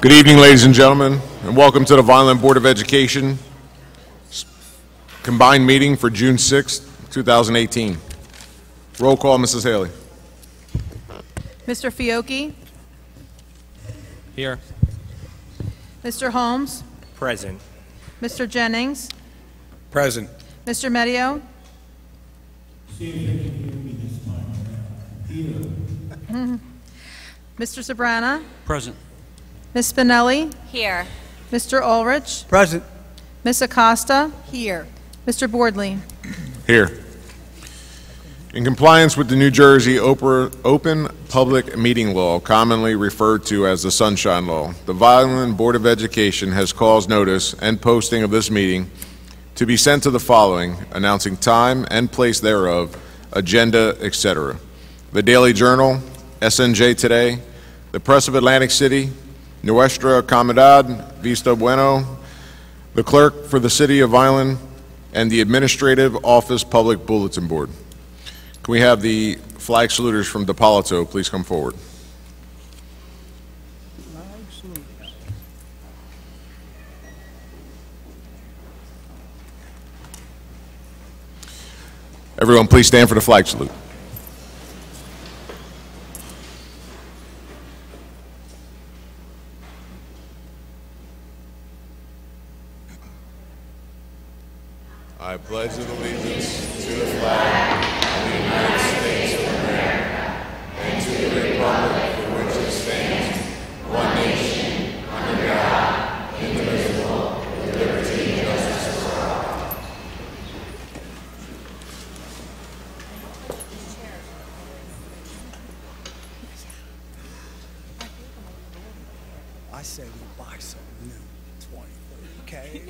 Good evening, ladies and gentlemen, and welcome to the Vineland Board of Education combined meeting for June 6th, 2018. Roll call, Mrs. Haley. Mr. Fiocchi? Here. Mr. Holmes? Present. Mr. Jennings? Present. Mr. Medio? See if you can hear me this time around. Mr. Sabrana? Present. Ms. Spinelli? Here. Mr. Ulrich? Present. Ms. Acosta? Here. Mr. Boardley? Here. In compliance with the New Jersey Open Public Meeting Law, commonly referred to as the Sunshine Law, the Vineland Board of Education has caused notice and posting of this meeting to be sent to the following, announcing time and place thereof, agenda, etc. The Daily Journal, SNJ Today, the Press of Atlantic City, Nuestra Comunidad, Visto Bueno, the Clerk for the City of Vineland, and the Administrative Office Public Bulletin Board. Can we have the flag saluters from DePalito please come forward? Everyone, please stand for the flag salute. I pledge allegiance to the flag of the United States of America and to the republic for which it stands, one nation, under God, indivisible, with liberty and justice for all. I say we buy some new 20, okay?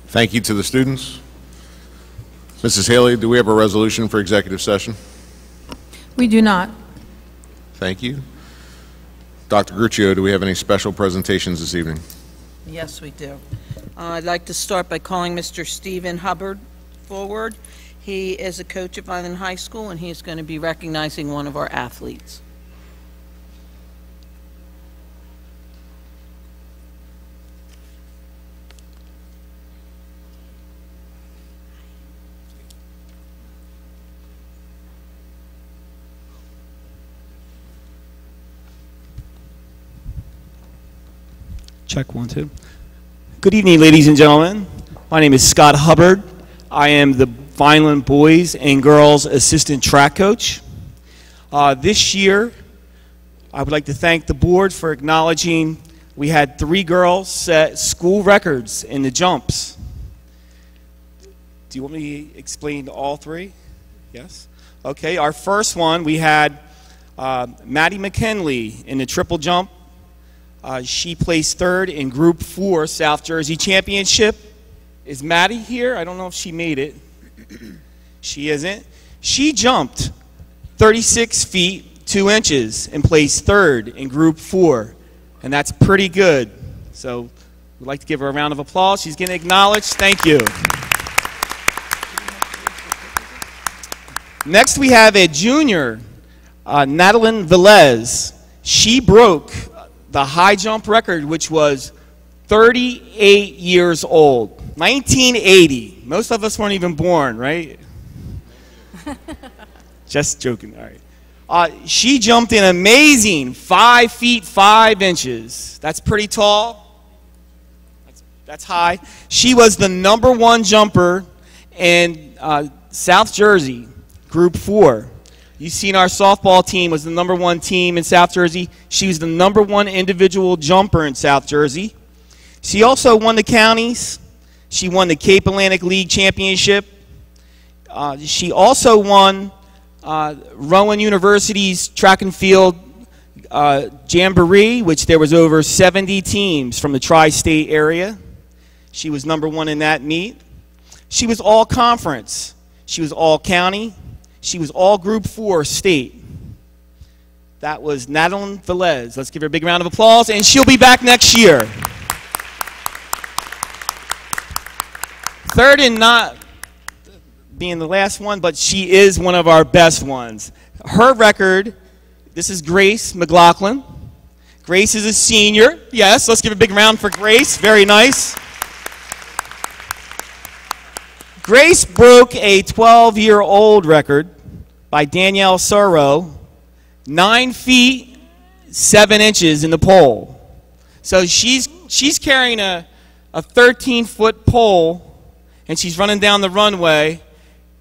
Thank you to the students. Mrs. Haley, do we have a resolution for executive session? We do not. Thank you. Dr. Gruccio, do we have any special presentations this evening? Yes, we do. I'd like to start by calling Mr. Stephen Hubbard forward. He is a coach at Vineland High School, and he is going to be recognizing one of our athletes. Check 1, 2. Good evening, ladies and gentlemen. My name is Scott Hubbard. I am the Vineland Boys and Girls Assistant Track Coach. This year, I would like to thank the board for acknowledging we had 3 girls set school records in the jumps. Do you want me to explain all 3? Yes? Okay, our first one, we had Maddie McKinley in the triple jump. She placed 3rd in Group 4 South Jersey Championship. Is Maddie here? I don't know if she made it. She isn't. She jumped 36 feet 2 inches and placed 3rd in Group 4. And that's pretty good. So we'd like to give her a round of applause. She's getting acknowledged. Thank you. Next we have a junior, Madelyn Velez. She broke the high jump record, which was 38 years old. 1980. Most of us weren't even born, right? Just joking. All right. She jumped an amazing 5 feet 5 inches. That's pretty tall. That's high. She was the #1 jumper in South Jersey, Group 4. You've seen our softball team was the #1 team in South Jersey. She was the #1 individual jumper in South Jersey. She also won the counties. She won the Cape Atlantic League Championship. She also won Rowan University's track and field jamboree, which there was over 70 teams from the tri-state area. She was #1 in that meet. She was all conference. She was all county. She was all Group 4 state. That was Madelyn Velez. Let's give her a big round of applause, and she'll be back next year. Third, and not being the last one, but she is one of our best ones. Her record, this is Grace Mclaughlin. Grace is a senior. Yes, let's give a big round for Grace. Very nice. Grace broke a 12-year-old record by Danielle Sorrow, 9 feet 7 inches in the pole. So she's carrying a 13-foot pole, and she's running down the runway,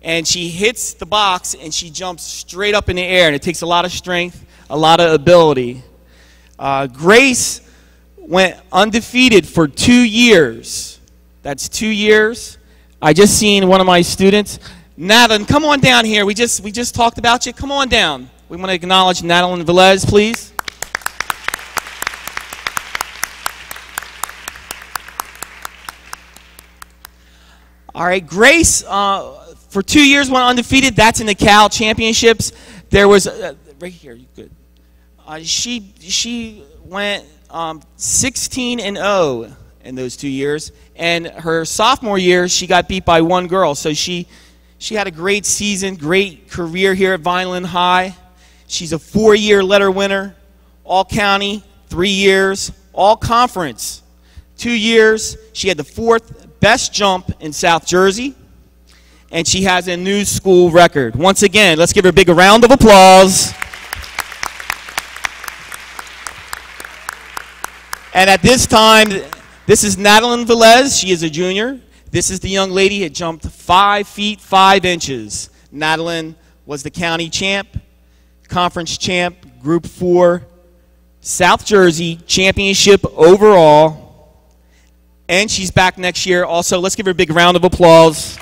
and she hits the box, and she jumps straight up in the air, and it takes a lot of strength, a lot of ability. Grace went undefeated for 2 years. That's 2 years. I just seen one of my students. Madelyn, come on down here. We just talked about you. Come on down. We want to acknowledge Madelyn Velez, please. All right, Grace, for 2 years went undefeated. That's in the Cal Championships. There was, right here, you good. She went 16-0 in those 2 years. And her sophomore year, she got beat by one girl. So she had a great season, great career here at Vineland High. She's a 4-year letter winner, all county, 3 years, all conference, 2 years. She had the 4th best jump in South Jersey, and she has a new school record. Once again, let's give her a big round of applause. And at this time, this is Madelyn Velez. She is a junior. This is the young lady that jumped 5 feet 5 inches. Madelyn was the county champ, conference champ, Group 4, South Jersey championship overall. And she's back next year. Also, let's give her a big round of applause.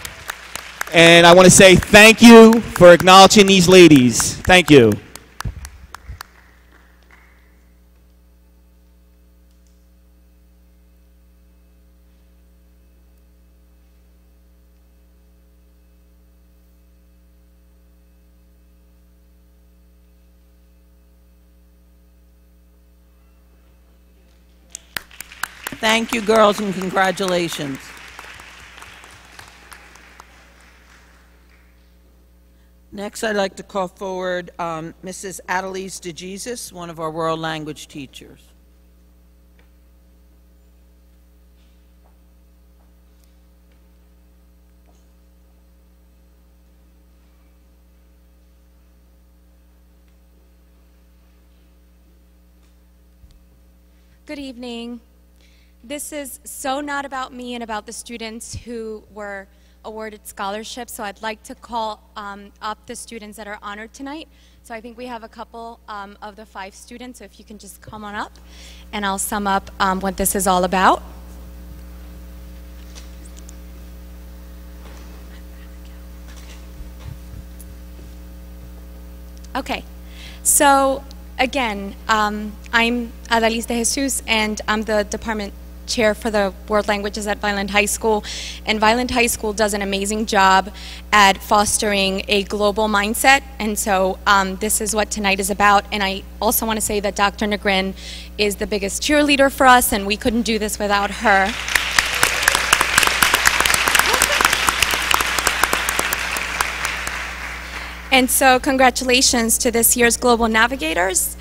And I want to say thank you for acknowledging these ladies. Thank you. Thank you, girls, and congratulations. Next, I'd like to call forward Mrs. Adelise DeJesus, one of our world language teachers. Good evening. This is so not about me and about the students who were awarded scholarships, so I'd like to call up the students that are honored tonight. So I think we have a couple of the 5 students, so if you can just come on up, and I'll sum up what this is all about. Okay, so again, I'm Adelise de Jesus, and I'm the department chair for the world languages at Vineland High School, and Vineland High School does an amazing job at fostering a global mindset, and so this is what tonight is about. And I also want to say that Dr. Negrin is the biggest cheerleader for us, and we couldn't do this without her. And so congratulations to this year's Global Navigators.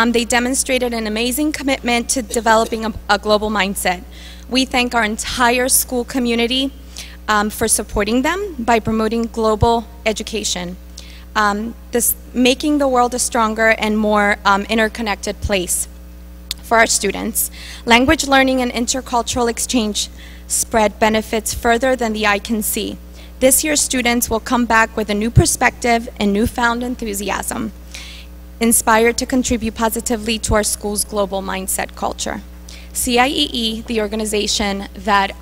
They demonstrated an amazing commitment to developing a global mindset. We thank our entire school community for supporting them by promoting global education, making the world a stronger and more interconnected place for our students. Language learning and intercultural exchange spread benefits further than the eye can see. This year's students will come back with a new perspective and newfound enthusiasm, inspired to contribute positively to our school's global mindset culture. CIEE, the organization that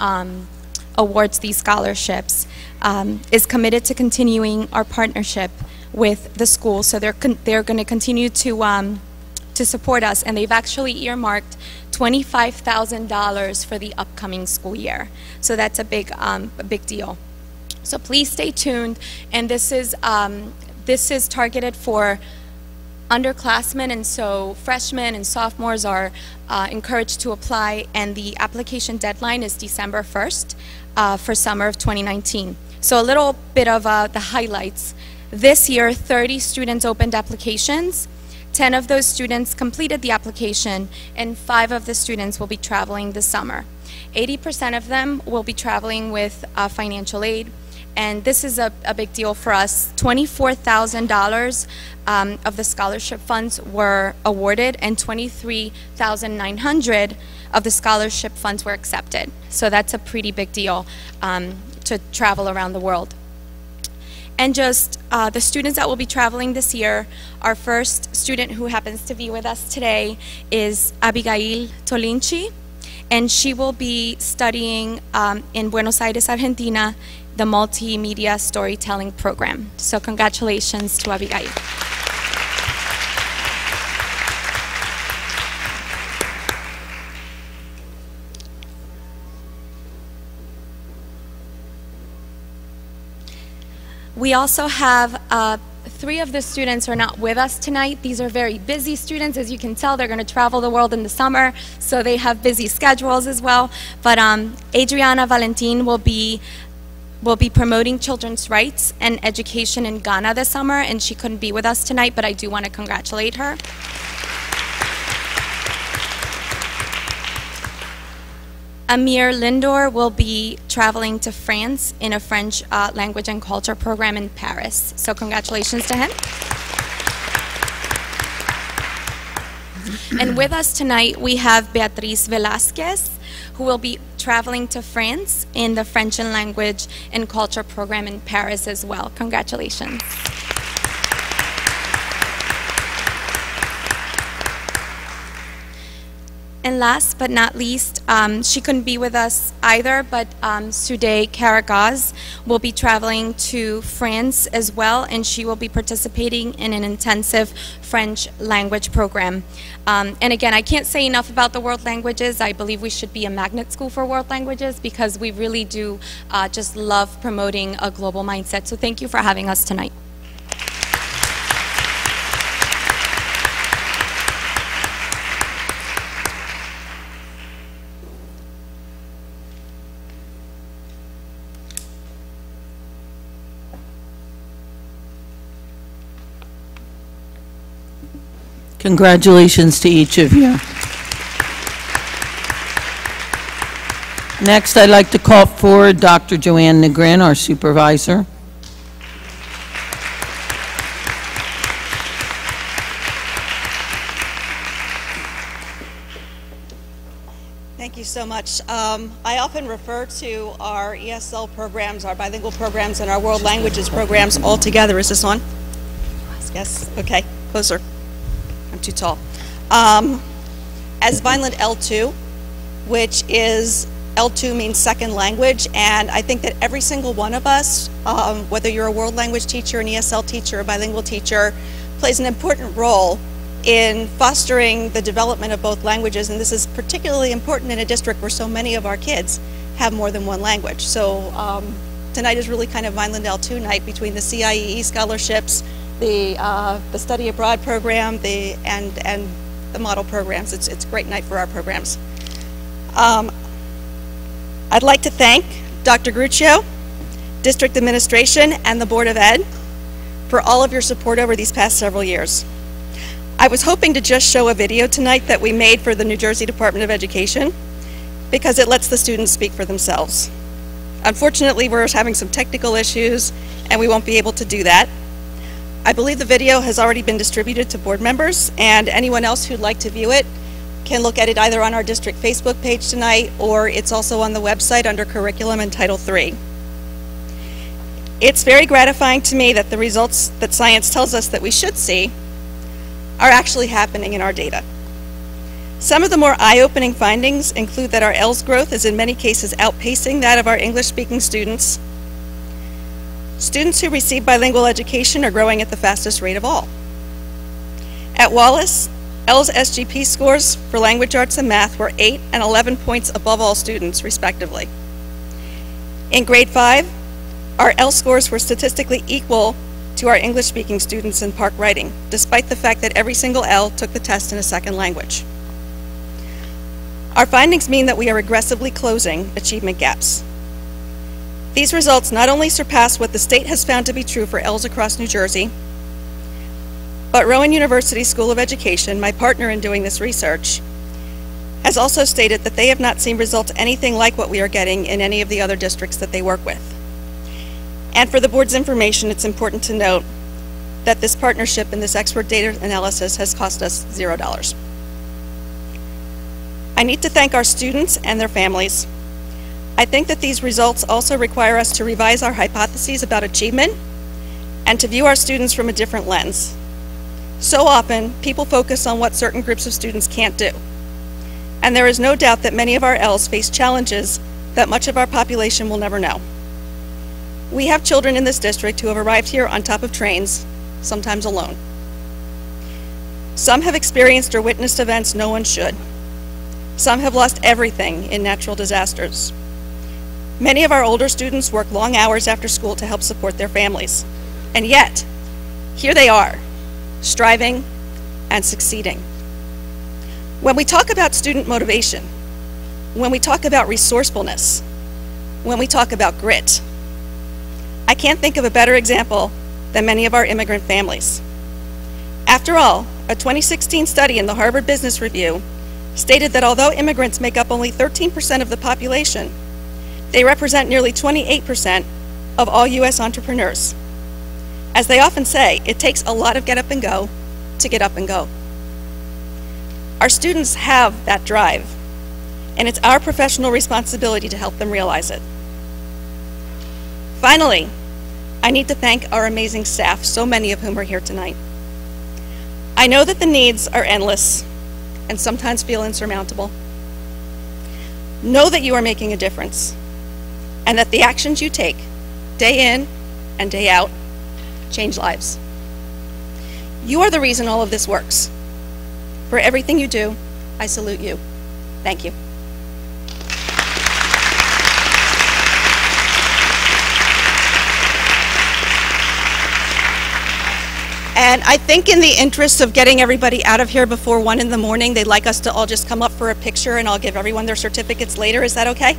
awards these scholarships, is committed to continuing our partnership with the school, so they're going to continue to support us, and they've actually earmarked $25,000 for the upcoming school year. So that's a big deal. So please stay tuned, and this is targeted for underclassmen, and so freshmen and sophomores are encouraged to apply, and the application deadline is December 1st for summer of 2019. So a little bit of the highlights. This year, 30 students opened applications. 10 of those students completed the application, and 5 of the students will be traveling this summer. 80% of them will be traveling with financial aid, and this is a big deal for us. $24,000 of the scholarship funds were awarded, and $23,900 of the scholarship funds were accepted. So that's a pretty big deal to travel around the world. And just the students that will be traveling this year, our first student who happens to be with us today is Abigail Tolinchi, and she will be studying in Buenos Aires, Argentina, the multimedia storytelling program. So congratulations to Abigail. We also have 3 of the students are not with us tonight. These are very busy students. As you can tell, they're going to travel the world in the summer, so they have busy schedules as well. But Adriana Valentin will be promoting children's rights and education in Ghana this summer, and she couldn't be with us tonight, but I do want to congratulate her. Amir Lindor will be traveling to France in a French language and culture program in Paris. So congratulations to him. And with us tonight, we have Beatriz Velázquez, who will be traveling to France in the French and language and culture program in Paris as well. Congratulations. And last but not least, she couldn't be with us either, but Suday Karagaz will be traveling to France as well, and she will be participating in an intensive French language program. And again, I can't say enough about the world languages. I believe we should be a magnet school for world languages because we really do just love promoting a global mindset. So thank you for having us tonight. Congratulations to each of you. Next, I'd like to call forward Dr. Joanne Negrin, our supervisor. Thank you so much. I often refer to our ESL programs, our bilingual programs, and our world languages programs all together. Is this on? Yes? Okay. Closer. I'm too tall. As Vineland L2, which is, L2 means second language, and I think that every single one of us, whether you're a world language teacher, an ESL teacher, a bilingual teacher, plays an important role in fostering the development of both languages, and this is particularly important in a district where so many of our kids have more than one language. So tonight is really kind of Vineland L2 night between the CIEE scholarships, the study abroad program, and the model programs. It's a great night for our programs. I'd like to thank Dr. Gruccio, District Administration, and the Board of Ed for all of your support over these past several years. I was hoping to just show a video tonight that we made for the New Jersey Department of Education because it lets the students speak for themselves. Unfortunately, we're having some technical issues and we won't be able to do that. I believe the video has already been distributed to board members, and anyone else who'd like to view it can look at it either on our district Facebook page tonight, or it's also on the website under Curriculum and Title III. It's very gratifying to me that the results that science tells us that we should see are actually happening in our data. Some of the more eye-opening findings include that our ELS growth is in many cases outpacing that of our English-speaking students. Students who receive bilingual education are growing at the fastest rate of all. At Wallace, ELS SGP scores for language arts and math were 8 and 11 points above all students, respectively. In grade 5, our ELS scores were statistically equal to our English-speaking students in Park Writing, despite the fact that every single L took the test in a second language. Our findings mean that we are aggressively closing achievement gaps. These results not only surpass what the state has found to be true for ELS across New Jersey, but Rowan University School of Education, my partner in doing this research, has also stated that they have not seen results anything like what we are getting in any of the other districts that they work with. And for the board's information, it's important to note that this partnership and this expert data analysis has cost us $0. I need to thank our students and their families. I think that these results also require us to revise our hypotheses about achievement and to view our students from a different lens. So often, people focus on what certain groups of students can't do. And there is no doubt that many of our ELs face challenges that much of our population will never know. We have children in this district who have arrived here on top of trains, sometimes alone. Some have experienced or witnessed events no one should. Some have lost everything in natural disasters. Many of our older students work long hours after school to help support their families. And yet, here they are, striving and succeeding. When we talk about student motivation, when we talk about resourcefulness, when we talk about grit, I can't think of a better example than many of our immigrant families. After all, a 2016 study in the Harvard Business Review stated that although immigrants make up only 13% of the population, they represent nearly 28% of all U.S. entrepreneurs. As they often say, it takes a lot of get up and go to get up and go. Our students have that drive, and it's our professional responsibility to help them realize it. Finally, I need to thank our amazing staff, so many of whom are here tonight. I know that the needs are endless and sometimes feel insurmountable. Know that you are making a difference and that the actions you take, day in and day out, change lives. You are the reason all of this works. For everything you do, I salute you. Thank you. And I think in the interest of getting everybody out of here before 1 in the morning, they'd like us to all just come up for a picture and I'll give everyone their certificates later. Is that okay?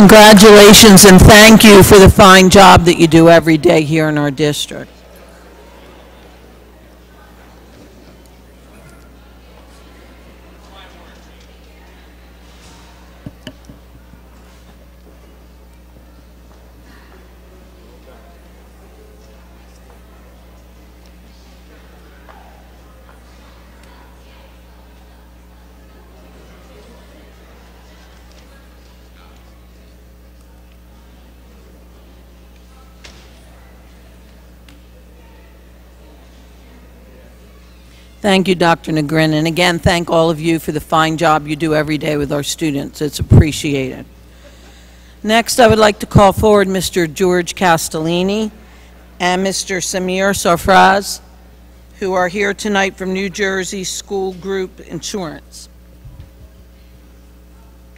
Congratulations and thank you for the fine job that you do every day here in our district. Thank you, Dr. Negrin, and again, thank all of you for the fine job you do every day with our students. It's appreciated. Next, I would like to call forward Mr. George Castellini and Mr. Samir Sarfraz, who are here tonight from New Jersey School Group Insurance.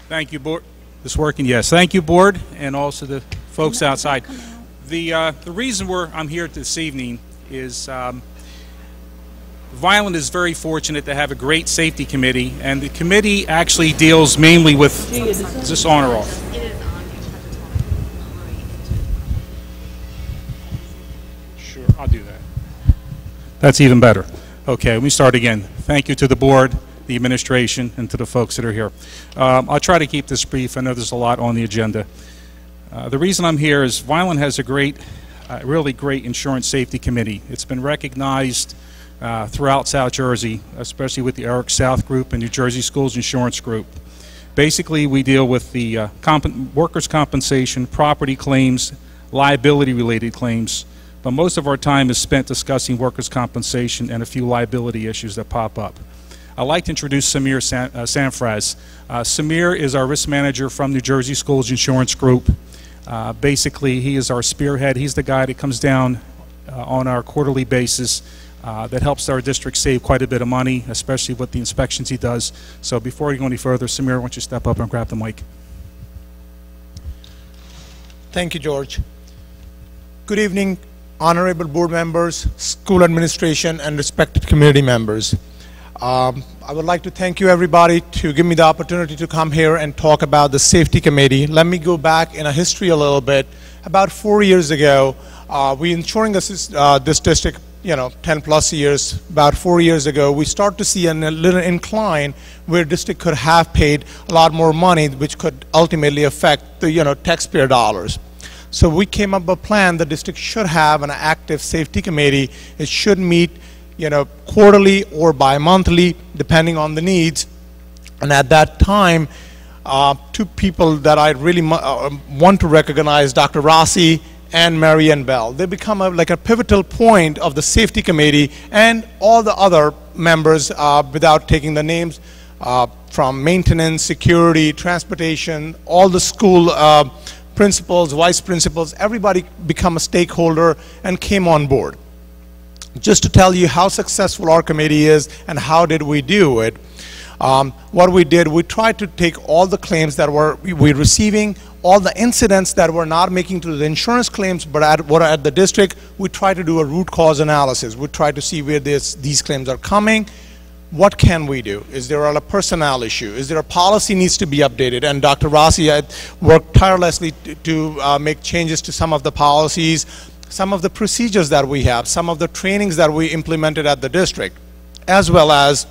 Thank you, Board. This working? Yes. Thank you, Board, and also the folks outside. The reason I'm here this evening is Vineland is very fortunate to have a great safety committee, and the committee actually deals mainly with, is this on or off? Sure, I'll do that. That's even better. Okay, let me start again. Thank you to the board, the administration, and to the folks that are here. I'll try to keep this brief. I know there's a lot on the agenda. The reason I'm here is Vineland has a great, really great insurance safety committee. It's been recognized throughout South Jersey, especially with the Eric South Group and New Jersey Schools Insurance Group. Basically, we deal with the workers' compensation, property claims, liability-related claims, but most of our time is spent discussing workers' compensation and a few liability issues that pop up. I'd like to introduce Samir Sanfraz. Samir is our risk manager from New Jersey Schools Insurance Group. Basically, he is our spearhead. He's the guy that comes down on our quarterly basis that helps our district save quite a bit of money, especially with the inspections he does. So before we go any further, Samir, why don't you step up and grab the mic? Thank you, George. Good evening, honorable board members, school administration, and respected community members. I would like to thank you, everybody, to give me the opportunity to come here and talk about the safety committee. Let me go back in a history a little bit. About 4 years ago, we insuring this district, 10 plus years. About 4 years ago, we start to see a little incline where district could have paid a lot more money, which could ultimately affect the taxpayer dollars. So we came up with a plan. The district should have an active safety committee. It should meet quarterly or bi-monthly, depending on the needs. And at that time, two people that I really want to recognize, Dr. Rossi and Marianne Bell. They become like a pivotal point of the safety committee and all the other members, without taking the names, from maintenance, security, transportation, all the school principals, vice principals, everybody become a stakeholder and came on board. Just to tell you how successful our committee is and how did we do it, what we did, we tried to take all the claims that we're receiving, all the incidents that were not making to the insurance claims but at the district. We tried to do a root cause analysis. We tried to see where these claims are coming. What can we do? Is there a personnel issue? Is there a policy needs to be updated? And Dr. Rossi worked tirelessly to make changes to some of the policies, some of the procedures that we have, some of the trainings that we implemented at the district, as well as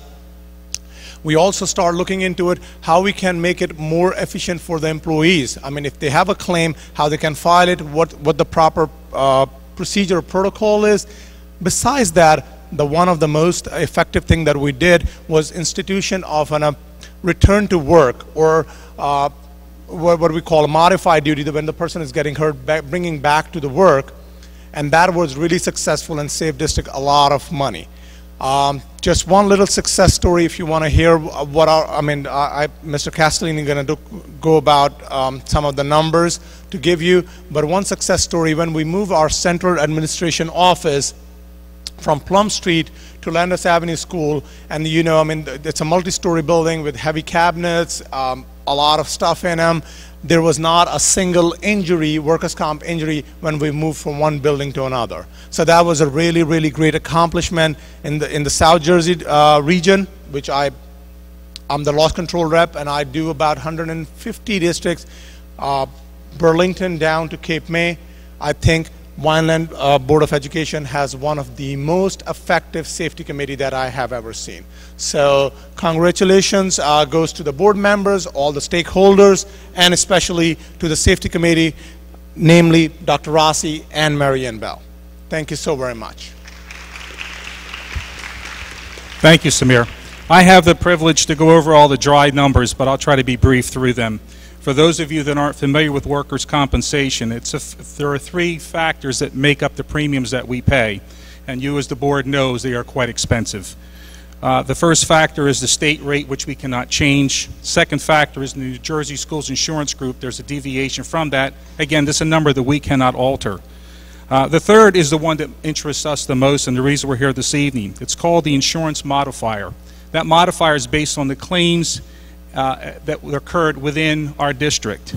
we also start looking into it, how we can make it more efficient for the employees. I mean, if they have a claim, how they can file it, what the proper procedure or protocol is. Besides that, one of the most effective thing that we did was institution of a return to work, or what we call a modified duty, that when the person is getting hurt, bringing back to the work. And that was really successful and saved district a lot of money. Just one little success story, if you want to hear what Mr. Castellini is going to go about some of the numbers to give you. But one success story, when we moved our central administration office from Plum Street to Landis Avenue School, and it's a multi-story building with heavy cabinets, a lot of stuff in them. There was not a single injury, workers' comp injury, when we moved from one building to another. So that was a really, really great accomplishment in the South Jersey region, which I'm the loss control rep, and I do about 150 districts, Burlington down to Cape May. I think Vineland Board of Education has one of the most effective safety committee that I have ever seen. So congratulations goes to the board members, all the stakeholders, and especially to the safety committee, namely Dr. Rossi and Marianne Bell. Thank you so very much. Thank you, Samir. I have the privilege to go over all the dry numbers, but I'll try to be brief through them. For those of you that aren't familiar with workers' compensation, there are three factors that make up the premiums that we pay, and you as the board knows they are quite expensive. The first factor is the state rate, which we cannot change. Second factor is the New Jersey Schools Insurance Group. There's a deviation from that. Again, this is a number that we cannot alter. The third is the one that interests us the most and the reason we're here this evening. It's called the Insurance Modifier. That modifier is based on the claims that occurred within our district.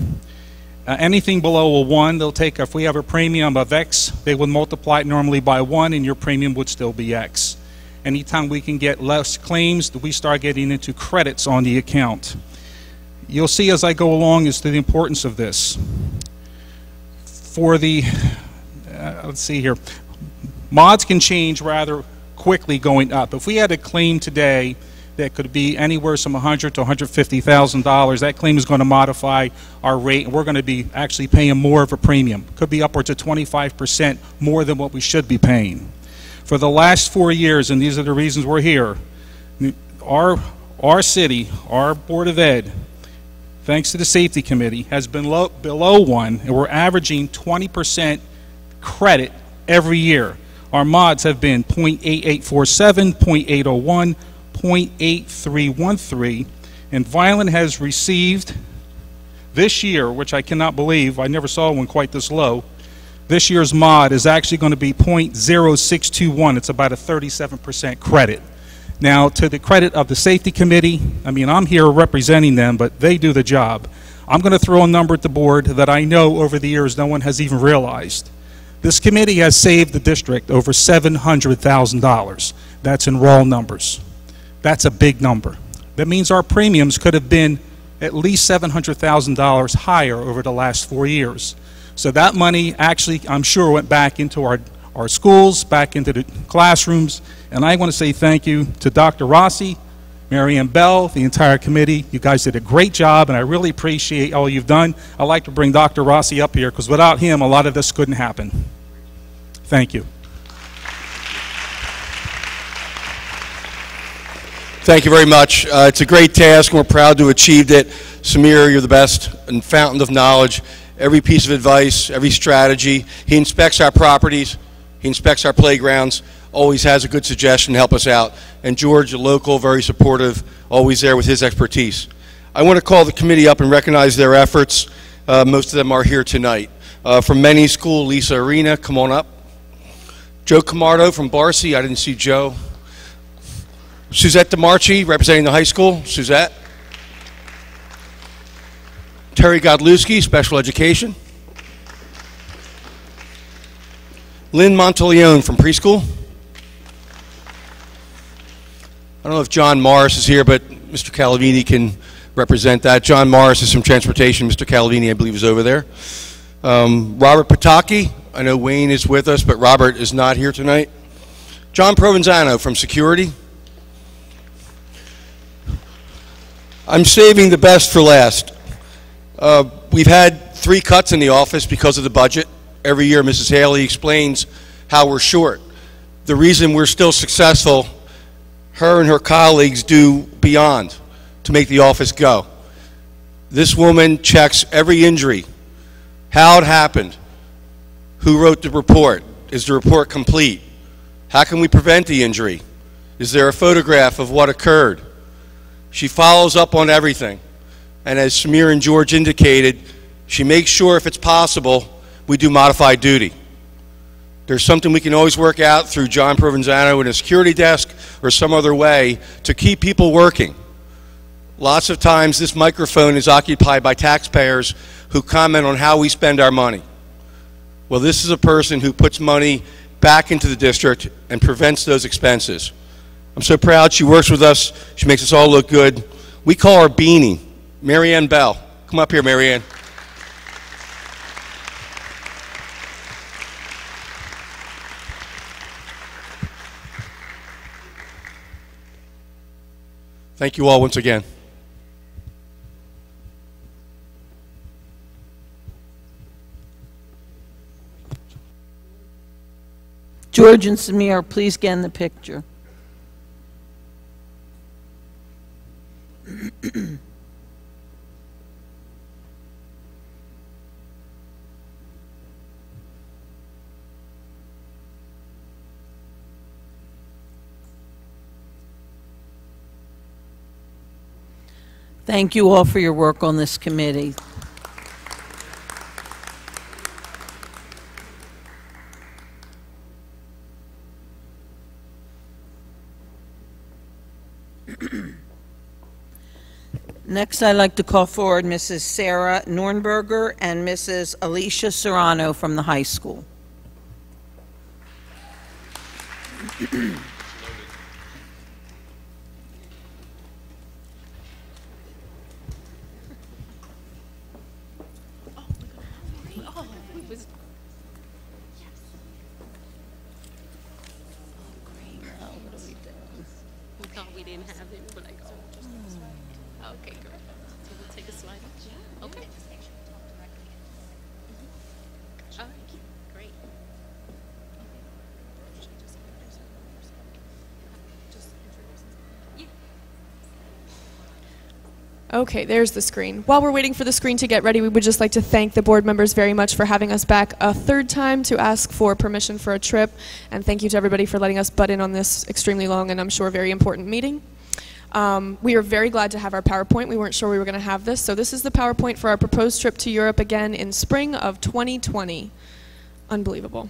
Anything below a 1, they'll take, if we have a premium of X, they would multiply it normally by 1 and your premium would still be X. Anytime we can get less claims, we start getting into credits on the account. You'll see as I go along as to the importance of this. For the, let's see here, mods can change rather quickly going up. If we had a claim today that could be anywhere from $100,000 to $150,000, that claim is going to modify our rate, and we're going to be actually paying more of a premium. Could be upwards of 25% more than what we should be paying. For the last 4 years, and these are the reasons we're here, our city, our Board of Ed, thanks to the Safety Committee, has been below 1, and we're averaging 20% credit every year. Our mods have been 0.8847, 0.801, 0.8313, and Vineland has received this year, which I cannot believe, I never saw one quite this low. This year's mod is actually going to be 0.0621. It's about a 37% credit. Now, to the credit of the Safety Committee, I mean, I'm here representing them, but they do the job. I'm going to throw a number at the board that I know over the years no one has even realized. This committee has saved the district over $700,000. That's in raw numbers. That's a big number. That means our premiums could have been at least $700,000 higher over the last 4 years. So that money actually, I'm sure, went back into our schools, back into the classrooms. And I want to say thank you to Dr. Rossi, Mary Ann Bell, the entire committee. You guys did a great job, and I really appreciate all you've done. I'd like to bring Dr. Rossi up here, because without him, a lot of this couldn't happen. Thank you. Thank you very much. It's a great task, and we're proud to have achieved it. Samir, you're the best and fountain of knowledge. Every piece of advice, every strategy. He inspects our properties. He inspects our playgrounds. Always has a good suggestion to help us out. And George, a local, very supportive, always there with his expertise. I want to call the committee up and recognize their efforts. Most of them are here tonight. From Many School, Lisa Arena, come on up. Joe Camardo from Barcy, I didn't see Joe. Suzette DeMarchi, representing the high school. Suzette. Terry Godlewski, Special Education. Lynn Monteleone from Preschool. I don't know if John Morris is here, but Mr. Calavini can represent that. John Morris is from Transportation. Mr. Calavini, I believe, is over there. Robert Pataki. I know Wayne is with us, but Robert is not here tonight. John Provenzano from Security. I'm saving the best for last. We've had 3 cuts in the office because of the budget. Every year, Mrs. Haley explains how we're short. The reason we're still successful, her and her colleagues do beyond to make the office go. This woman checks every injury, how it happened, who wrote the report, is the report complete, how can we prevent the injury, is there a photograph of what occurred. She follows up on everything. And as Samir and George indicated, she makes sure if it's possible, we do modified duty. There's something we can always work out through John Provenzano and a security desk or some other way to keep people working. Lots of times this microphone is occupied by taxpayers who comment on how we spend our money. Well, this is a person who puts money back into the district and prevents those expenses. I'm so proud she works with us. She makes us all look good. We call her Beanie. Mary Ann Bell. Come up here, Mary Ann. Thank you all once again. George and Samir, please get in the picture. Thank you all for your work on this committee. Next, I'd like to call forward Mrs. Sarah Nornberger and Mrs. Alicia Serrano from the high school. We didn't have it, but like, okay, great. So we'll take a slide. Okay. All right, great. Okay, there's the screen. While we're waiting for the screen to get ready, we would just like to thank the board members very much for having us back a third time to ask for permission for a trip. And thank you to everybody for letting us butt in on this extremely long and I'm sure very important meeting. We are very glad to have our PowerPoint. We weren't sure we were going to have this. So this is the PowerPoint for our proposed trip to Europe again in spring of 2020. Unbelievable.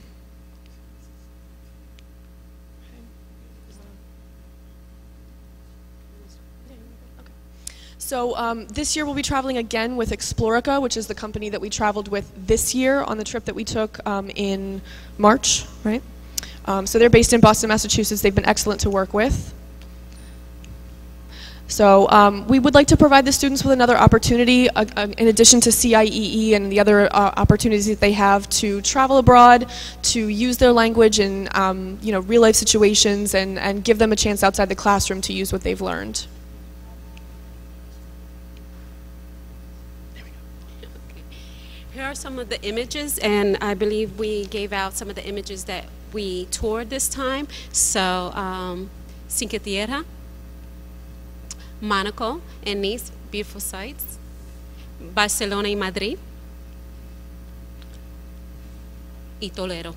So this year we'll be traveling again with Explorica, which is the company that we traveled with this year on the trip that we took in March, right? So they're based in Boston, Massachusetts. They've been excellent to work with. So we would like to provide the students with another opportunity, in addition to CIEE and the other opportunities that they have to travel abroad, to use their language in real-life situations, and give them a chance outside the classroom to use what they've learned. Here are some of the images, and I believe we gave out some of the images that we toured this time. So, Cinque Tierra, Monaco and Nice, beautiful sites. Barcelona y Madrid. Y Toledo.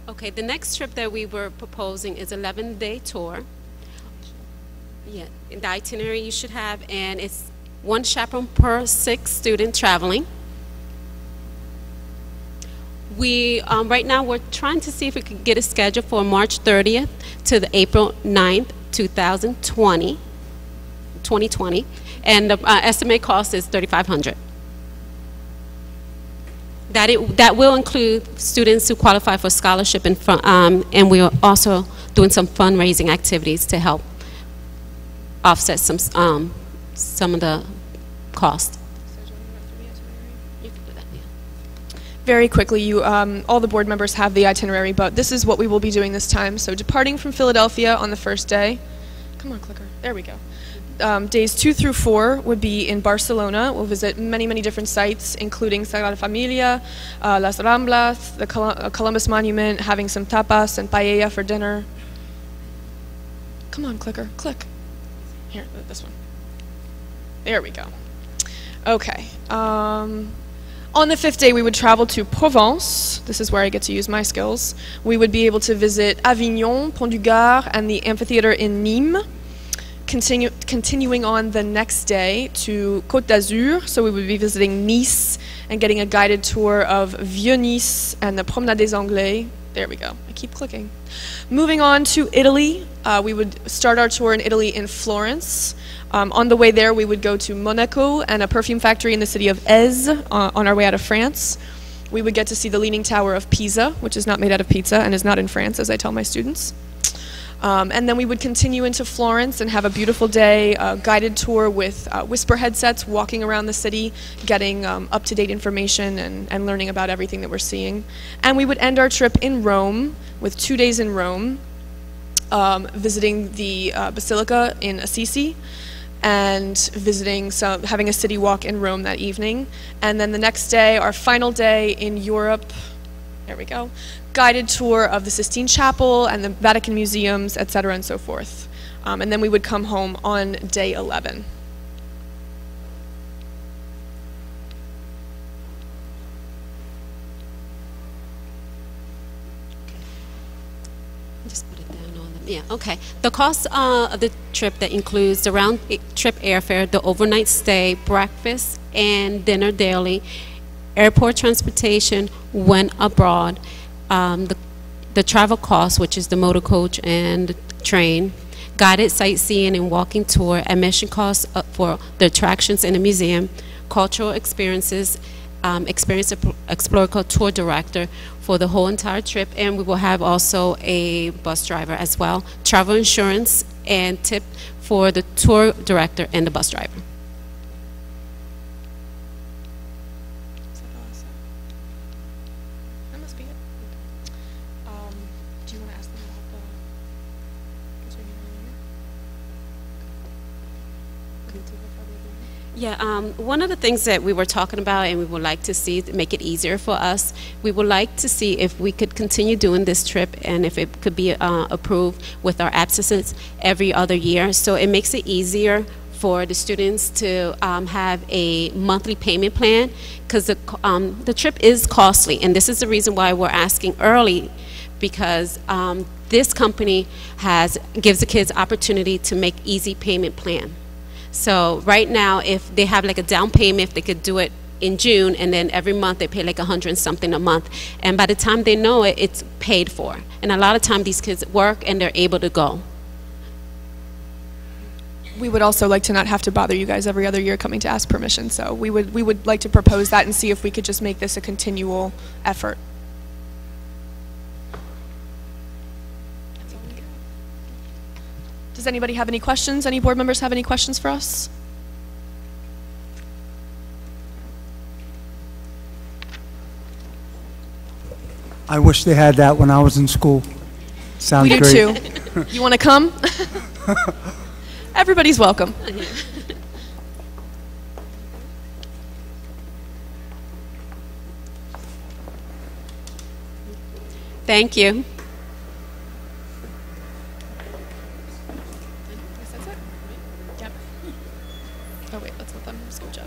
Okay, the next trip that we were proposing is 11-day tour. Yeah, in the itinerary you should have, and it's 1 chaperone per 6 student traveling. We, right now we're trying to see if we could get a schedule for March 30th to the April 9th, 2020, and the estimated cost is $3,500. That will include students who qualify for scholarship, and we are also doing some fundraising activities to help offset some of the cost. Very quickly, all the board members have the itinerary, but this is what we will be doing this time. So departing from Philadelphia on the first day. Come on, clicker. There we go. Days 2 through 4 would be in Barcelona. We'll visit many, many different sites, including Sagrada Familia, Las Ramblas, the Columbus Monument, having some tapas and paella for dinner. Come on, clicker. Click. Here, this one. There we go. Okay. On the 5th day, we would travel to Provence. This is where I get to use my skills. We would be able to visit Avignon, Pont du Gard, and the amphitheater in Nîmes. Continuing on the next day to Côte d'Azur, so we would be visiting Nice and getting a guided tour of Vieux-Nice and the Promenade des Anglais. There we go. I keep clicking. Moving on to Italy, we would start our tour in Italy in Florence. On the way there, we would go to Monaco and a perfume factory in the city of Èze on our way out of France. We would get to see the Leaning Tower of Pisa, which is not made out of pizza and is not in France, as I tell my students. And then we would continue into Florence and have a beautiful day, guided tour with whisper headsets, walking around the city, getting up-to-date information and learning about everything that we're seeing. And we would end our trip in Rome with 2 days in Rome, visiting the Basilica in Assisi, and having a city walk in Rome that evening. And then the next day, our final day in Europe, there we go, guided tour of the Sistine Chapel and the Vatican museums, etc., and so forth. And then we would come home on day 11. Just put it Yeah, okay. The cost of the trip that includes the round-trip airfare, the overnight stay, breakfast and dinner daily, airport transportation when abroad, the travel costs, which is the motor coach and the train, guided sightseeing and walking tour, admission costs for the attractions in the museum, cultural experiences, Experience Explorer tour director for the whole entire trip, and we will have also a bus driver as well, travel insurance and tip for the tour director and the bus driver. That must be it. Do you want to ask them about the... Yeah, one of the things that we were talking about and we would like to see to make it easier for us, we would like to see if we could continue doing this trip and if it could be approved with our absences every other year. So it makes it easier for the students to have a monthly payment plan, because the trip is costly, and this is the reason why we're asking early, because this company gives the kids opportunity to make easy payment plan. So right now, if they have like a down payment, if they could do it in June, and then every month they pay like $100 and something a month, and by the time they know it, it's paid for. And a lot of time these kids work and they're able to go. We would also like to not have to bother you guys every other year coming to ask permission, so we would like to propose that and see if we could just make this a continual effort. Does anybody have any questions? Any board members have any questions for us? I wish they had that when I was in school. Sounds we do great. Too. You want to come? Everybody's welcome. Thank you. Oh wait, let's let them switch up.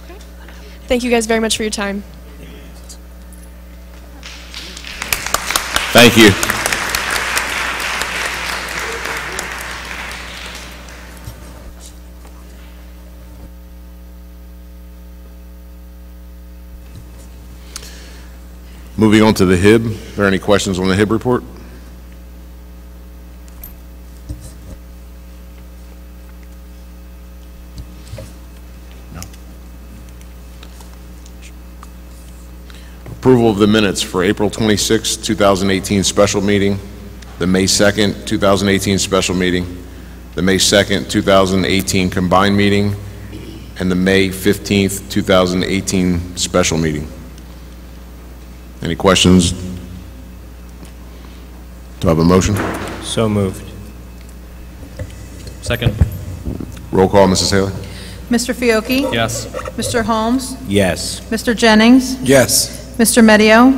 Okay. Thank you guys very much for your time. Thank you. Moving on to the HIB. Are there any questions on the HIB report? No. Approval of the minutes for April 26, 2018 special meeting, the May 2nd, 2018 special meeting, the May 2nd, 2018 combined meeting, and the May 15th, 2018 special meeting. Any questions? Do I have a motion? So moved. Second. Roll call, Mrs. Haley. Mr. Fiocchi? Yes. Mr. Holmes? Yes. Mr. Jennings? Yes. Mr. Medio?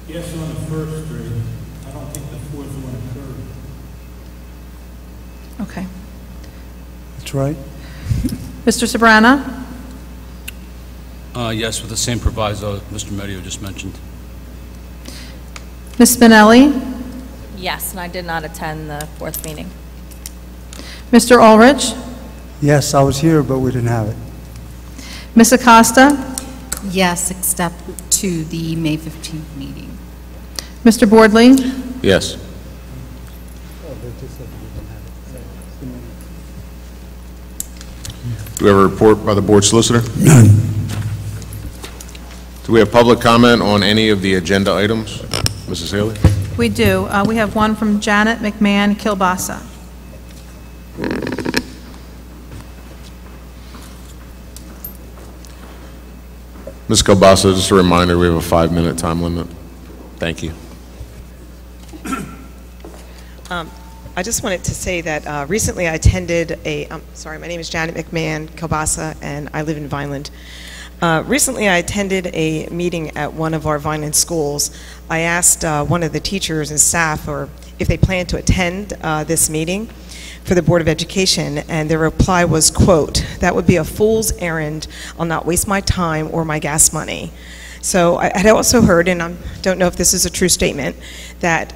Yes on the first three. I don't think the fourth one occurred. Okay. That's right. Mr. Sobrana? Yes, with the same proviso Mr. Medio just mentioned. Ms. Spinelli? Yes, and I did not attend the fourth meeting. Mr. Ulrich? Yes, I was here, but we didn't have it. Ms. Acosta? Yes, except to the May 15th meeting. Mr. Boardley? Yes. Do we have a report by the board solicitor? None. Do we have public comment on any of the agenda items? Mrs. Haley? We do. We have one from Janet McMahon Kilbasa. Ms. Kilbasa, just a reminder, we have a 5-minute time limit. Thank you. I just wanted to say that recently I attended my name is Janet McMahon Kilbasa, and I live in Vineland. Recently I attended a meeting at one of our Vineland schools. I asked one of the teachers and staff if they plan to attend this meeting. for the Board of Education, and their reply was, quote, "That would be a fool's errand. I'll not waste my time or my gas money." So I had also heard, and I don't know if this is a true statement, that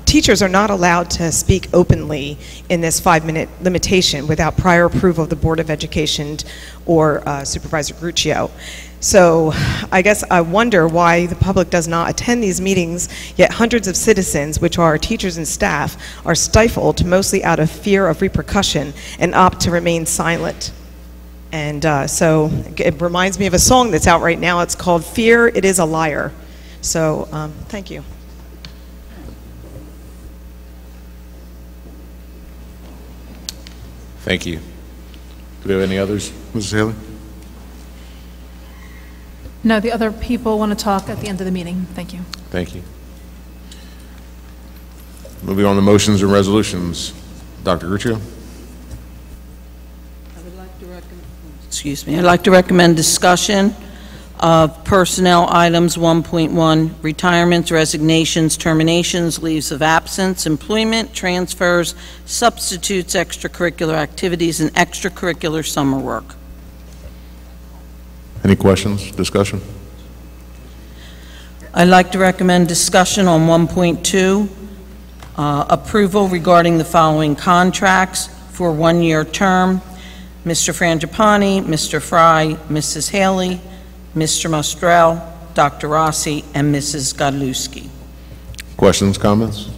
teachers are not allowed to speak openly in this 5-minute limitation without prior approval of the Board of Education or Supervisor Gruccio. So I guess I wonder why the public does not attend these meetings, yet hundreds of citizens, which are teachers and staff, are stifled mostly out of fear of repercussion and opt to remain silent. And so it reminds me of a song that's out right now. It's called "Fear It Is a Liar." So thank you. Thank you. Do we have any others, Mrs. Haley? No, the other people want to talk at the end of the meeting. Thank you. Thank you. Moving on to motions and resolutions. Dr. Gruccio? Excuse me. I'd like to recommend discussion of personnel items 1.1, retirements, resignations, terminations, leaves of absence, employment, transfers, substitutes, extracurricular activities, and extracurricular summer work. Any questions, discussion? I'd like to recommend discussion on 1.2, approval regarding the following contracts for 1-year term. Mr. Frangipani, Mr. Fry, Mrs. Haley, Mr. Mostrell, Dr. Rossi, and Mrs. Godlewski. Questions, comments?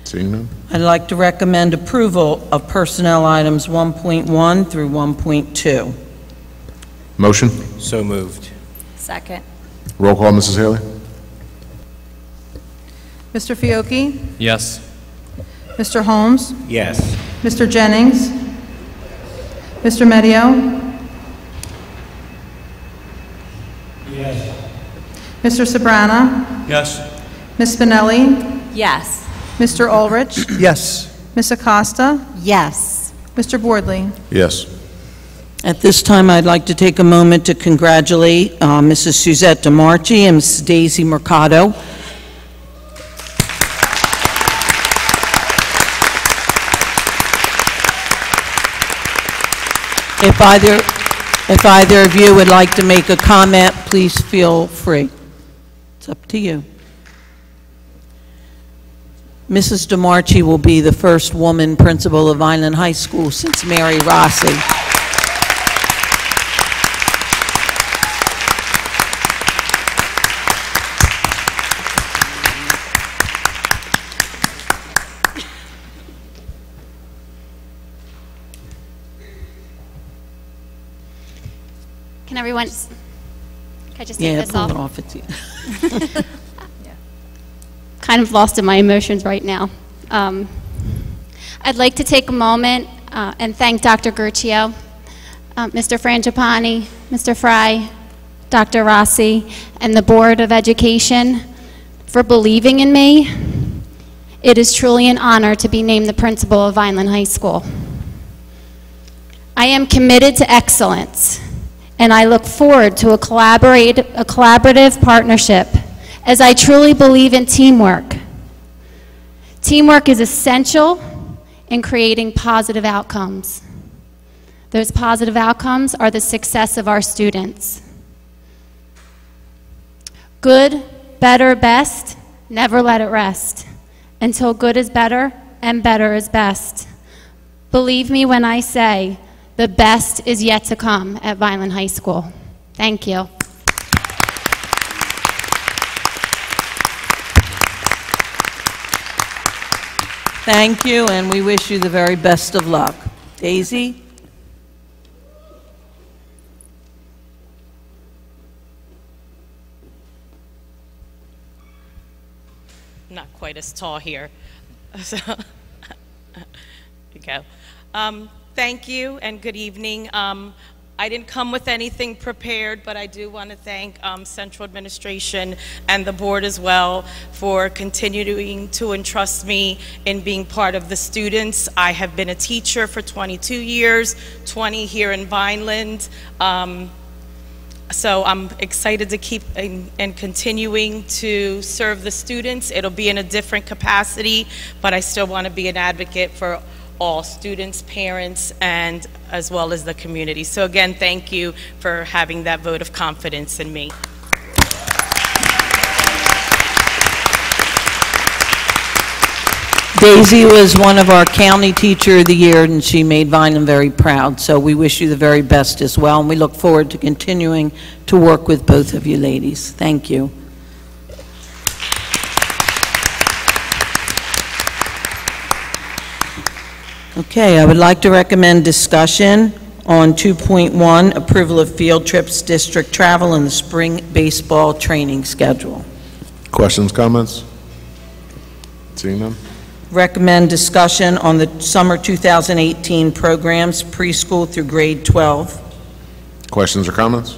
Seeing none? I'd like to recommend approval of personnel items 1.1 through 1.2. Motion? So moved. Second. Roll call, Mrs. Haley? Mr. Fiocchi? Yes. Mr. Holmes? Yes. Mr. Jennings? Mr. Medio? Yes. Mr. Sabrana? Yes. Ms. Spinelli? Yes. Mr. Ulrich? Yes. Ms. Acosta? Yes. Mr. Boardley? Yes. At this time, I'd like to take a moment to congratulate Mrs. Suzette DeMarchi and Mrs. Daisy Mercado. If either of you would like to make a comment, please feel free. It's up to you. Mrs. DeMarchi will be the first woman principal of Vineland High School since Mary Rossi. Can everyone, can I just take this pull off? it off. It's Kind of lost in my emotions right now. I'd like to take a moment and thank Dr. Gruccio, Mr. Frangipani, Mr. Fry, Dr. Rossi, and the Board of Education for believing in me. It is truly an honor to be named the principal of Vineland High School. I am committed to excellence, and I look forward to a collaborative partnership, as I truly believe in teamwork. Teamwork is essential in creating positive outcomes. Those positive outcomes are the success of our students. Good, better, best, never let it rest until good is better and better is best. Believe me when I say the best is yet to come at Vineland High School. Thank you. Thank you, and we wish you the very best of luck. Daisy? Not quite as tall here. So, there you go. Thank you and good evening. I didn't come with anything prepared, but I do want to thank Central Administration and the board as well for continuing to entrust me in being part of the students. I have been a teacher for 22 years, 20 here in Vineland. So I'm excited to keep and continuing to serve the students. It'll be in a different capacity, but I still want to be an advocate for all students, parents, and as well as the community. So again, thank you for having that vote of confidence in me. Daisy was one of our County Teacher of the Year, and she made Vineland very proud. So we wish you the very best as well, and we look forward to continuing to work with both of you ladies. Thank you. Okay, I would like to recommend discussion on 2.1, approval of field trips, district travel, and the spring baseball training schedule. Questions, comments? Seeing none? Recommend discussion on the summer 2018 programs, preschool through grade 12. Questions or comments?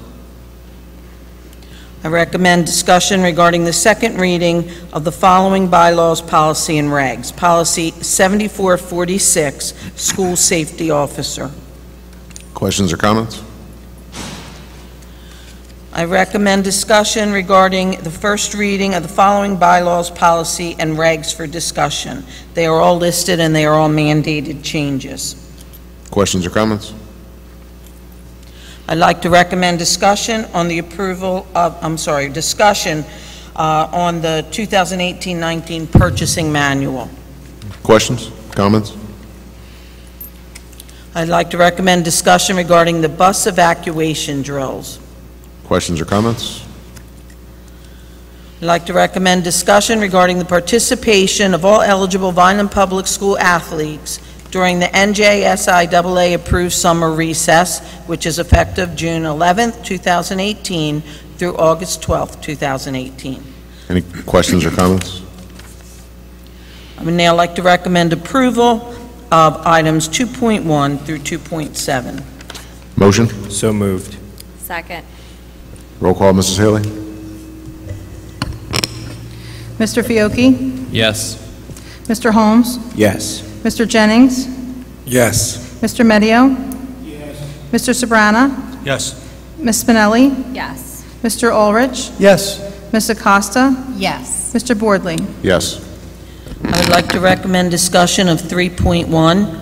I recommend discussion regarding the second reading of the following bylaws, policy, and regs. Policy 7446, school safety officer. Questions or comments? I recommend discussion regarding the first reading of the following bylaws, policy, and regs for discussion. They are all listed and they are all mandated changes. Questions or comments? I'd like to recommend discussion on the approval of, discussion on the 2018-19 purchasing manual. Questions, comments? I'd like to recommend discussion regarding the bus evacuation drills. Questions or comments? I'd like to recommend discussion regarding the participation of all eligible Vineland Public School athletes during the NJSIAA approved summer recess, which is effective June 11th, 2018 through August 12th, 2018. Any questions or comments? I would now like to recommend approval of items 2.1 through 2.7. Motion? So moved. Second. Roll call, Mrs. Haley. Mr. Fiocchi? Yes. Mr. Holmes? Yes. Mr. Jennings? Yes. Mr. Medio? Yes. Mr. Sobrana? Yes. Ms. Spinelli? Yes. Mr. Ulrich? Yes. Ms. Acosta? Yes. Mr. Boardley? Yes. I would like to recommend discussion of 3.1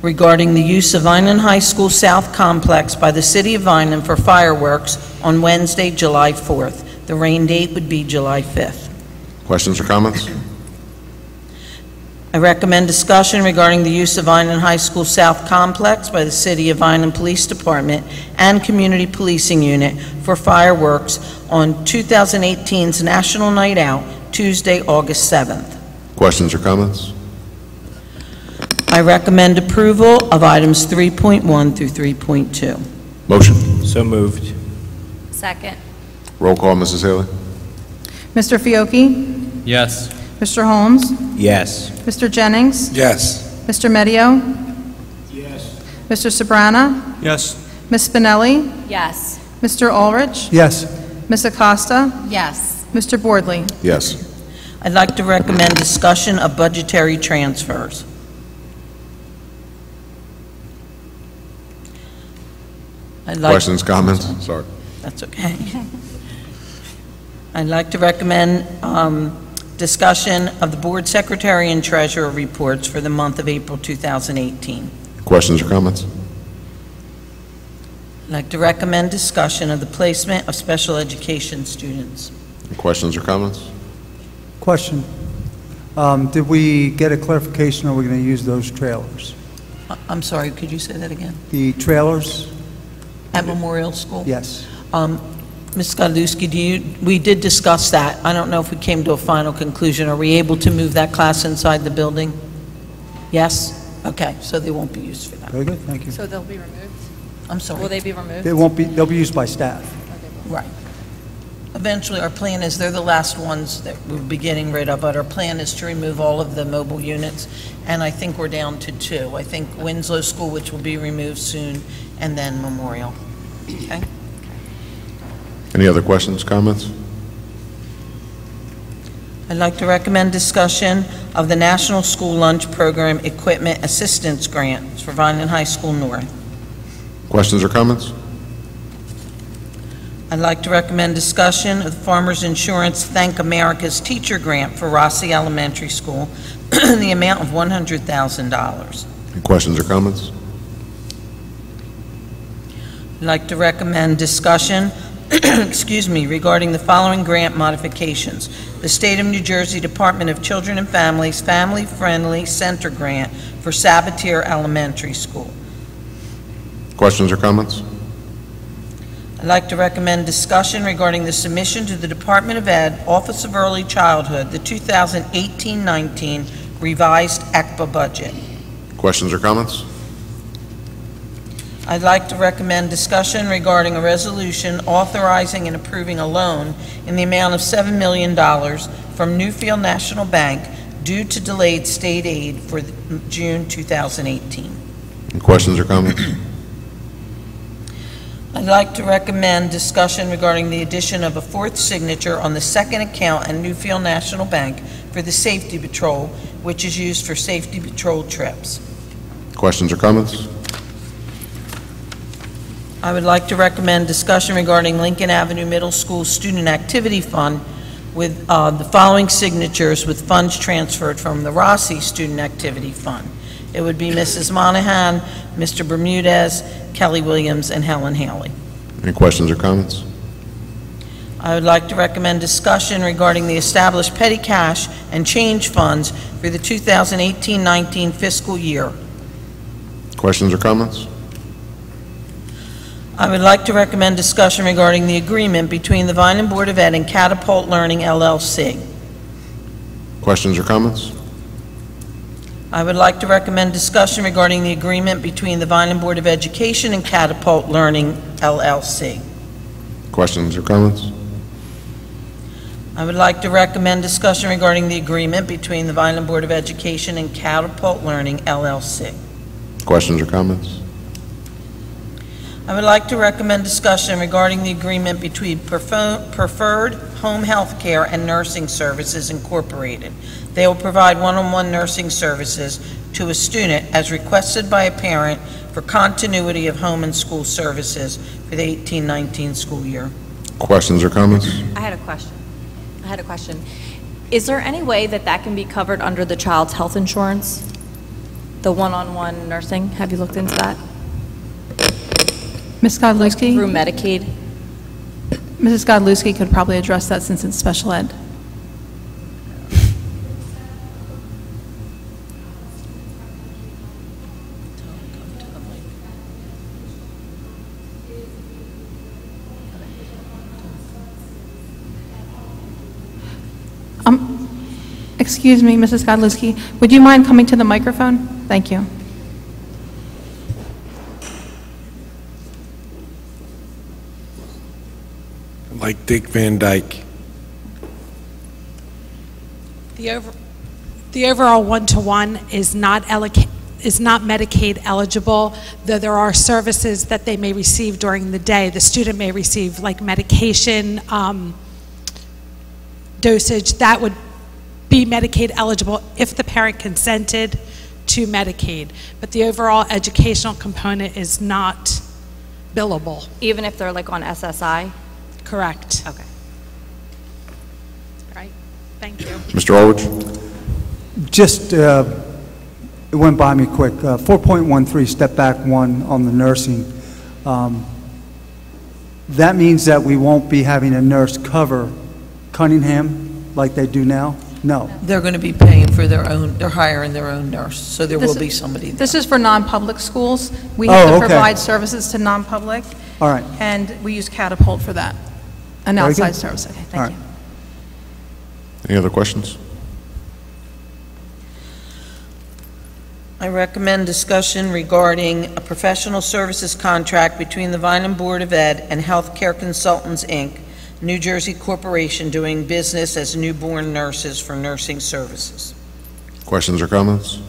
regarding the use of Vineland High School South Complex by the City of Vineland for fireworks on Wednesday, July 4th. The rain date would be July 5th. Questions or comments? I recommend discussion regarding the use of Vineland High School South Complex by the City of Vineland Police Department and Community Policing Unit for fireworks on 2018's National Night Out, Tuesday, August 7th. Questions or comments? I recommend approval of items 3.1 through 3.2. Motion? So moved. Second. Roll call, Mrs. Haley. Mr. Fiocchi? Yes. Mr. Holmes? Yes. Mr. Jennings? Yes. Mr. Medio? Yes. Mr. Sobrana? Yes. Ms. Spinelli? Yes. Mr. Ulrich? Yes. Ms. Acosta? Yes. Mr. Boardley? Yes. I'd like to recommend discussion of budgetary transfers. Questions, comments? Sorry. That's okay. I'd like to recommend discussion of the Board Secretary and Treasurer reports for the month of April 2018. Questions or comments? I'd like to recommend discussion of the placement of special education students. Questions or comments? Question. Did we get a clarification, are we going to use those trailers? I'm sorry, could you say that again? The trailers? At Memorial School? Yes. Ms. Godlewski, we did discuss that. I don't know if we came to a final conclusion. Are we able to move that class inside the building? Yes? Okay, so they won't be used for that. Very good, thank you. So they'll be removed? I'm sorry. Will they be removed? They won't be, they'll be used by staff. Right. Eventually, our plan is, they're the last ones that we'll be getting rid of, but our plan is to remove all of the mobile units, and I think we're down to 2. I think Winslow School, which will be removed soon, and then Memorial. Okay? Any other questions, comments? I'd like to recommend discussion of the National School Lunch Program Equipment Assistance Grants for Vineland High School North. Questions or comments? I'd like to recommend discussion of the Farmers Insurance Thank America's Teacher Grant for Rossi Elementary School in the amount of $100,000. Any questions or comments? I'd like to recommend discussion excuse me, regarding the following grant modifications. The State of New Jersey Department of Children and Families Family Friendly Center Grant for Sabatier Elementary School. Questions or comments? I'd like to recommend discussion regarding the submission to the Department of Ed, Office of Early Childhood, the 2018-19 revised ECPA budget. Questions or comments? I'd like to recommend discussion regarding a resolution authorizing and approving a loan in the amount of $7 million from Newfield National Bank due to delayed state aid for June 2018. Any questions or comments? I'd like to recommend discussion regarding the addition of a fourth signature on the second account at Newfield National Bank for the Safety Patrol, which is used for Safety Patrol trips. Questions or comments? I would like to recommend discussion regarding Lincoln Avenue Middle School Student Activity Fund with the following signatures with funds transferred from the Rossi Student Activity Fund. It would be Mrs. Monahan, Mr. Bermudez, Kelly Williams, and Helen Haley. Any questions or comments? I would like to recommend discussion regarding the established petty cash and change funds for the 2018-19 fiscal year. Questions or comments? I would like to recommend discussion regarding the agreement between the Vineland Board of Ed and Catapult Learning, LLC. Questions or comments? I would like to recommend discussion regarding the agreement between the Vineland Board of Education and Catapult Learning, LLC. Questions or comments? I would like to recommend discussion regarding the agreement between the Vineland Board of Education and Catapult Learning, LLC. Questions or comments? I would like to recommend discussion regarding the agreement between Preferred Home Health Care and Nursing Services Incorporated. They will provide one-on-one nursing services to a student as requested by a parent for continuity of home and school services for the 18-19 school year. Questions or comments? I had a question. Is there any way that that can be covered under the child's health insurance? The one-on-one nursing? Have you looked into that? Ms. Godlewski? Through Medicaid? Mrs. Godlewski could probably address that since it's special ed. Excuse me, Mrs. Godlewski, would you mind coming to the microphone? Thank you. Like Dick Van Dyke. The overall one-to-one is not Medicaid eligible, though there are services that they may receive during the day. The student may receive like medication dosage. That would be Medicaid eligible if the parent consented to Medicaid. But the overall educational component is not billable. Even if they're like on SSI? Correct. Okay. All right. Thank you. Mr. Ulrich? Just, it went by me quick. 4.13, step back one on the nursing. That means that we won't be having a nurse cover Cunningham like they do now? No. They're going to be paying for their own, they're hiring their own nurse, so there will be somebody there. This is for non-public schools. We have to provide services to non-public. All right. And we use Catapult for that, an Very outside good. service. Okay, All thank right. you. Any other questions? I recommend discussion regarding a professional services contract between the Vineland Board of Ed and Healthcare Consultants, Inc., New Jersey Corporation, doing business as newborn nurses for nursing services. Questions or comments?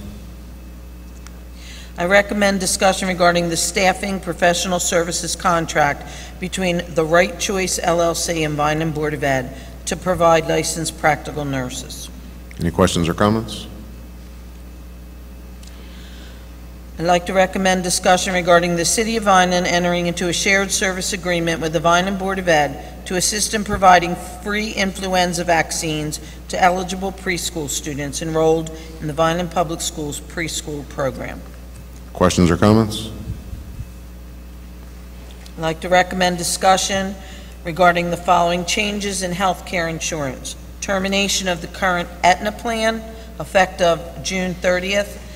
I recommend discussion regarding the staffing professional services contract between the Right Choice LLC and Vineland Board of Ed to provide licensed practical nurses. Any questions or comments? I'd like to recommend discussion regarding the City of Vineland entering into a shared service agreement with the Vineland Board of Ed to assist in providing free influenza vaccines to eligible preschool students enrolled in the Vineland Public Schools preschool program. Questions or comments? I'd like to recommend discussion regarding the following changes in health care insurance. Termination of the current Aetna plan, effective June 30th.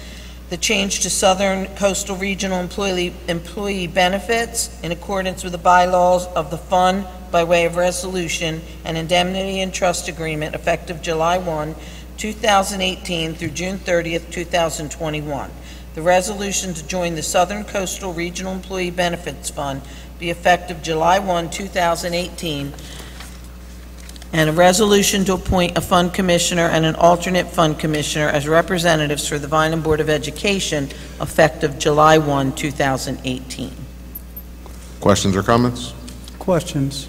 The change to Southern Coastal Regional Employee Benefits in accordance with the bylaws of the fund by way of resolution and indemnity and trust agreement effective July 1, 2018 through June 30th, 2021. The resolution to join the Southern Coastal Regional Employee Benefits Fund be effective July 1, 2018, and a resolution to appoint a fund commissioner and an alternate fund commissioner as representatives for the Vineland Board of Education effective July 1, 2018. Questions or comments? Questions.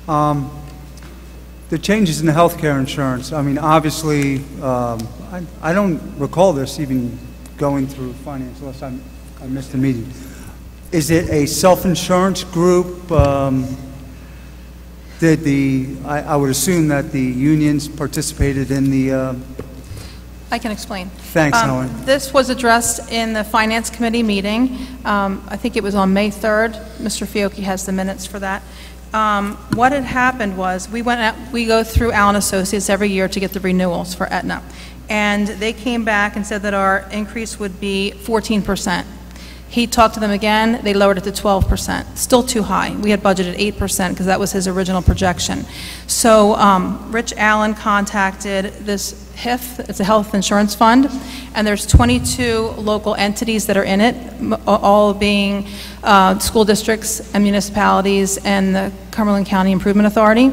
The changes in the health care insurance, I mean, obviously, I don't recall this even going through finance unless I missed the meeting. Is it a self-insurance group? I would assume that the unions participated in the... I can explain. Thanks, Helen. This was addressed in the Finance Committee meeting. I think it was on May 3rd. Mr. Fiocchi has the minutes for that. What had happened was we go through Allen Associates every year to get the renewals for Aetna. And they came back and said that our increase would be 14%. He talked to them again, they lowered it to 12%. Still too high. We had budgeted 8% because that was his original projection. So Rich Allen contacted this HIF, it's a health insurance fund, and there's 22 local entities that are in it, all being school districts and municipalities and the Cumberland County Improvement Authority.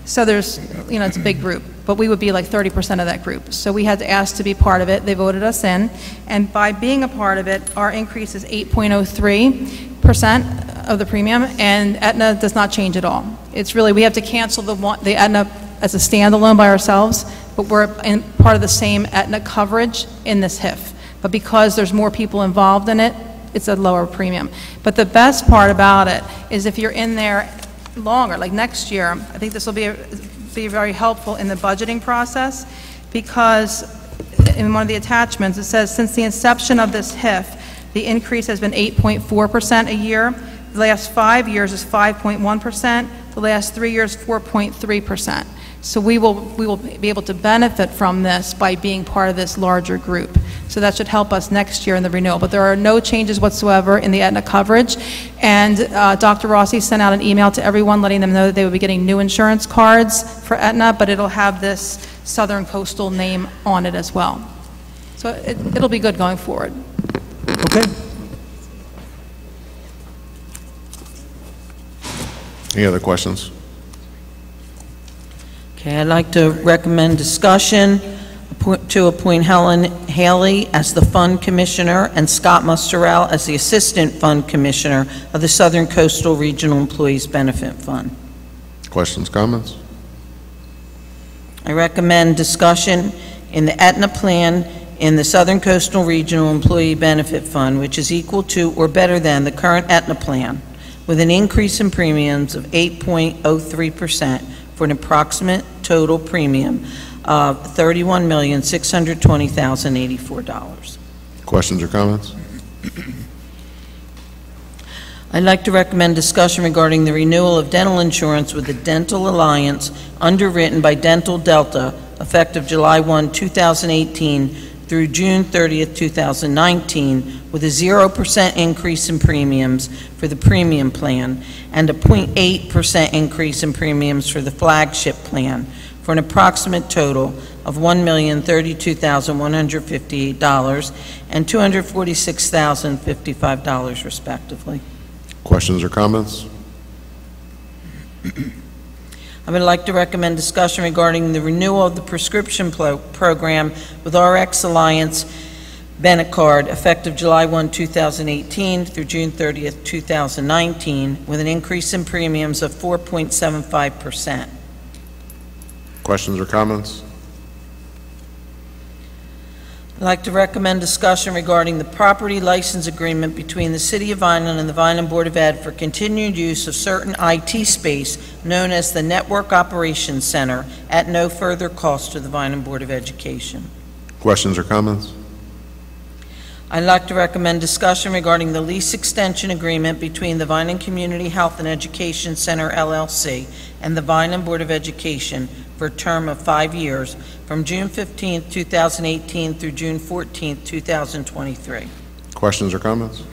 So there's, it's a big group, but we would be like 30% of that group. So we had to ask to be part of it. They voted us in, and by being a part of it, our increase is 8.03% of the premium, and Aetna does not change at all. It's really, we have to cancel the Aetna as a standalone by ourselves, but we're in part of the same Aetna coverage in this HIF. But because there's more people involved in it, it's a lower premium. But the best part about it is if you're in there longer, like next year, I think this will be very helpful in the budgeting process, because in one of the attachments it says since the inception of this HIF, the increase has been 8.4% a year. The last 5 years is 5.1%. The last 3 years, 4.3%. So we will be able to benefit from this by being part of this larger group. So that should help us next year in the renewal. But there are no changes whatsoever in the Aetna coverage. And Dr. Rossi sent out an email to everyone letting them know that they would be getting new insurance cards for Aetna, but it'll have this Southern Coastal name on it as well. So it'll be good going forward. Okay. Any other questions? Okay, I'd like to recommend discussion to appoint Helen Haley as the Fund Commissioner and Scott Mustarell as the Assistant Fund Commissioner of the Southern Coastal Regional Employees Benefit Fund. Questions, comments? I recommend discussion in the Aetna plan in the Southern Coastal Regional Employee Benefit Fund, which is equal to or better than the current Aetna plan, with an increase in premiums of 8.03% for an approximate total premium of $31,620,084. Questions or comments? I'd like to recommend discussion regarding the renewal of dental insurance with the Dental Alliance underwritten by Dental Delta effective July 1, 2018 through June 30th, 2019 with a 0% increase in premiums for the premium plan and a 0.8% increase in premiums for the flagship plan for an approximate total of $1,032,158 and $246,055 respectively. Questions or comments? I would like to recommend discussion regarding the renewal of the prescription program with RX Alliance Benecard effective July 1, 2018 through June 30th, 2019 with an increase in premiums of 4.75%. Questions or comments? I'd like to recommend discussion regarding the property license agreement between the City of Vineland and the Vineland Board of Ed for continued use of certain IT space known as the Network Operations Center at no further cost to the Vineland Board of Education. Questions or comments? I'd like to recommend discussion regarding the lease extension agreement between the Vineland Community Health and Education Center, LLC, and the Vineland Board of Education for a term of 5 years from June 15, 2018 through June 14, 2023. Questions or comments?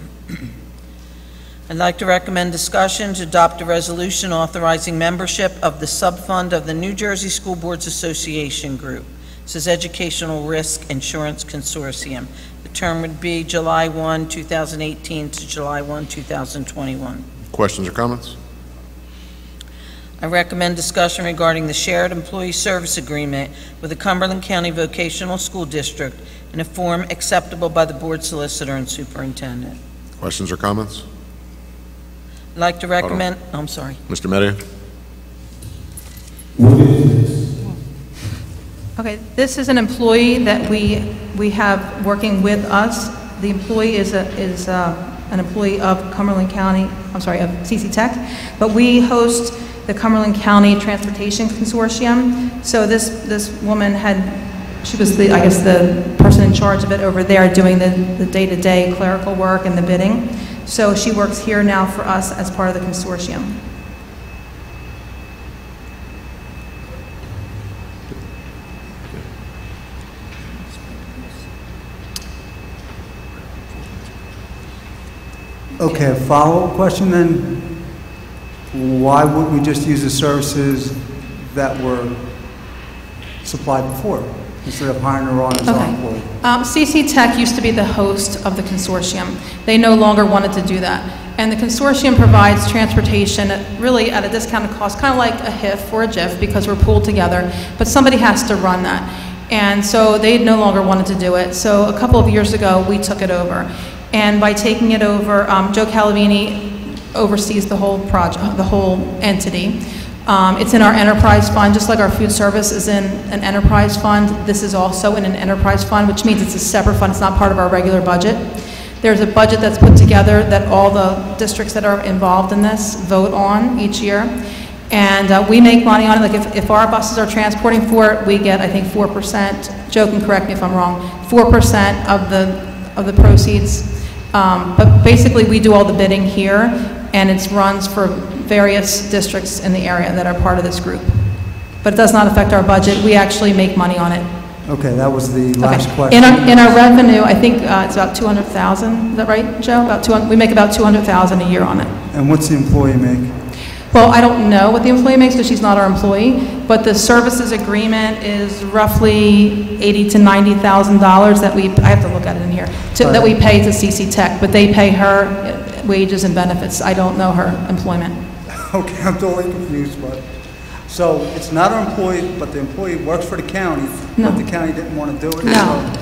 I'd like to recommend discussion to adopt a resolution authorizing membership of the subfund of the New Jersey School Boards Association Group. This is Educational Risk Insurance Consortium. The term would be July 1, 2018 to July 1, 2021. Questions or comments? I recommend discussion regarding the shared employee service agreement with the Cumberland County Vocational School District in a form acceptable by the board solicitor and superintendent. Questions or comments? I'd like to recommend, I'm sorry. Mr. Media? Okay, this is an employee that we have working with us. The employee is an employee of Cumberland County, I'm sorry, of CC Tech, but we host the Cumberland County Transportation Consortium. So this woman she was I guess the person in charge of it over there doing the day-to-day clerical work and the bidding. So she works here now for us as part of the consortium. Okay, a follow-up question then. Why wouldn't we just use the services that were supplied before instead of hiring her on as our employee? CC Tech used to be the host of the consortium. They no longer wanted to do that. And the consortium provides transportation really at a discounted cost, kind of like a HIF or a JIF because we're pooled together, but somebody has to run that. And so they no longer wanted to do it. So a couple of years ago, we took it over. And by taking it over, Joe Calavini oversees the whole project, the whole entity. It's in our enterprise fund, just like our food service is in an enterprise fund. This is also in an enterprise fund, which means it's a separate fund. It's not part of our regular budget. There's a budget that's put together that all the districts that are involved in this vote on each year. And we make money on it. Like if our buses are transporting for it, we get, I think, 4%. Joe can correct me if I'm wrong. 4% of the proceeds. But basically, we do all the bidding here, and it runs for various districts in the area that are part of this group. But it does not affect our budget. We actually make money on it. Okay, that was the last question. In our revenue, I think it's about $200,000. Is that right, Joe? We make about $200,000 a year on it. And what's the employee make? Well, I don't know what the employee makes because she's not our employee, but the services agreement is roughly $80,000 to $90,000 that I have to look at it in here, that we pay to CC Tech, but they pay her wages and benefits. I don't know her employment. Okay, I'm totally confused, but, so it's not our employee, but the employee works for the county, but the county didn't want to do it? No.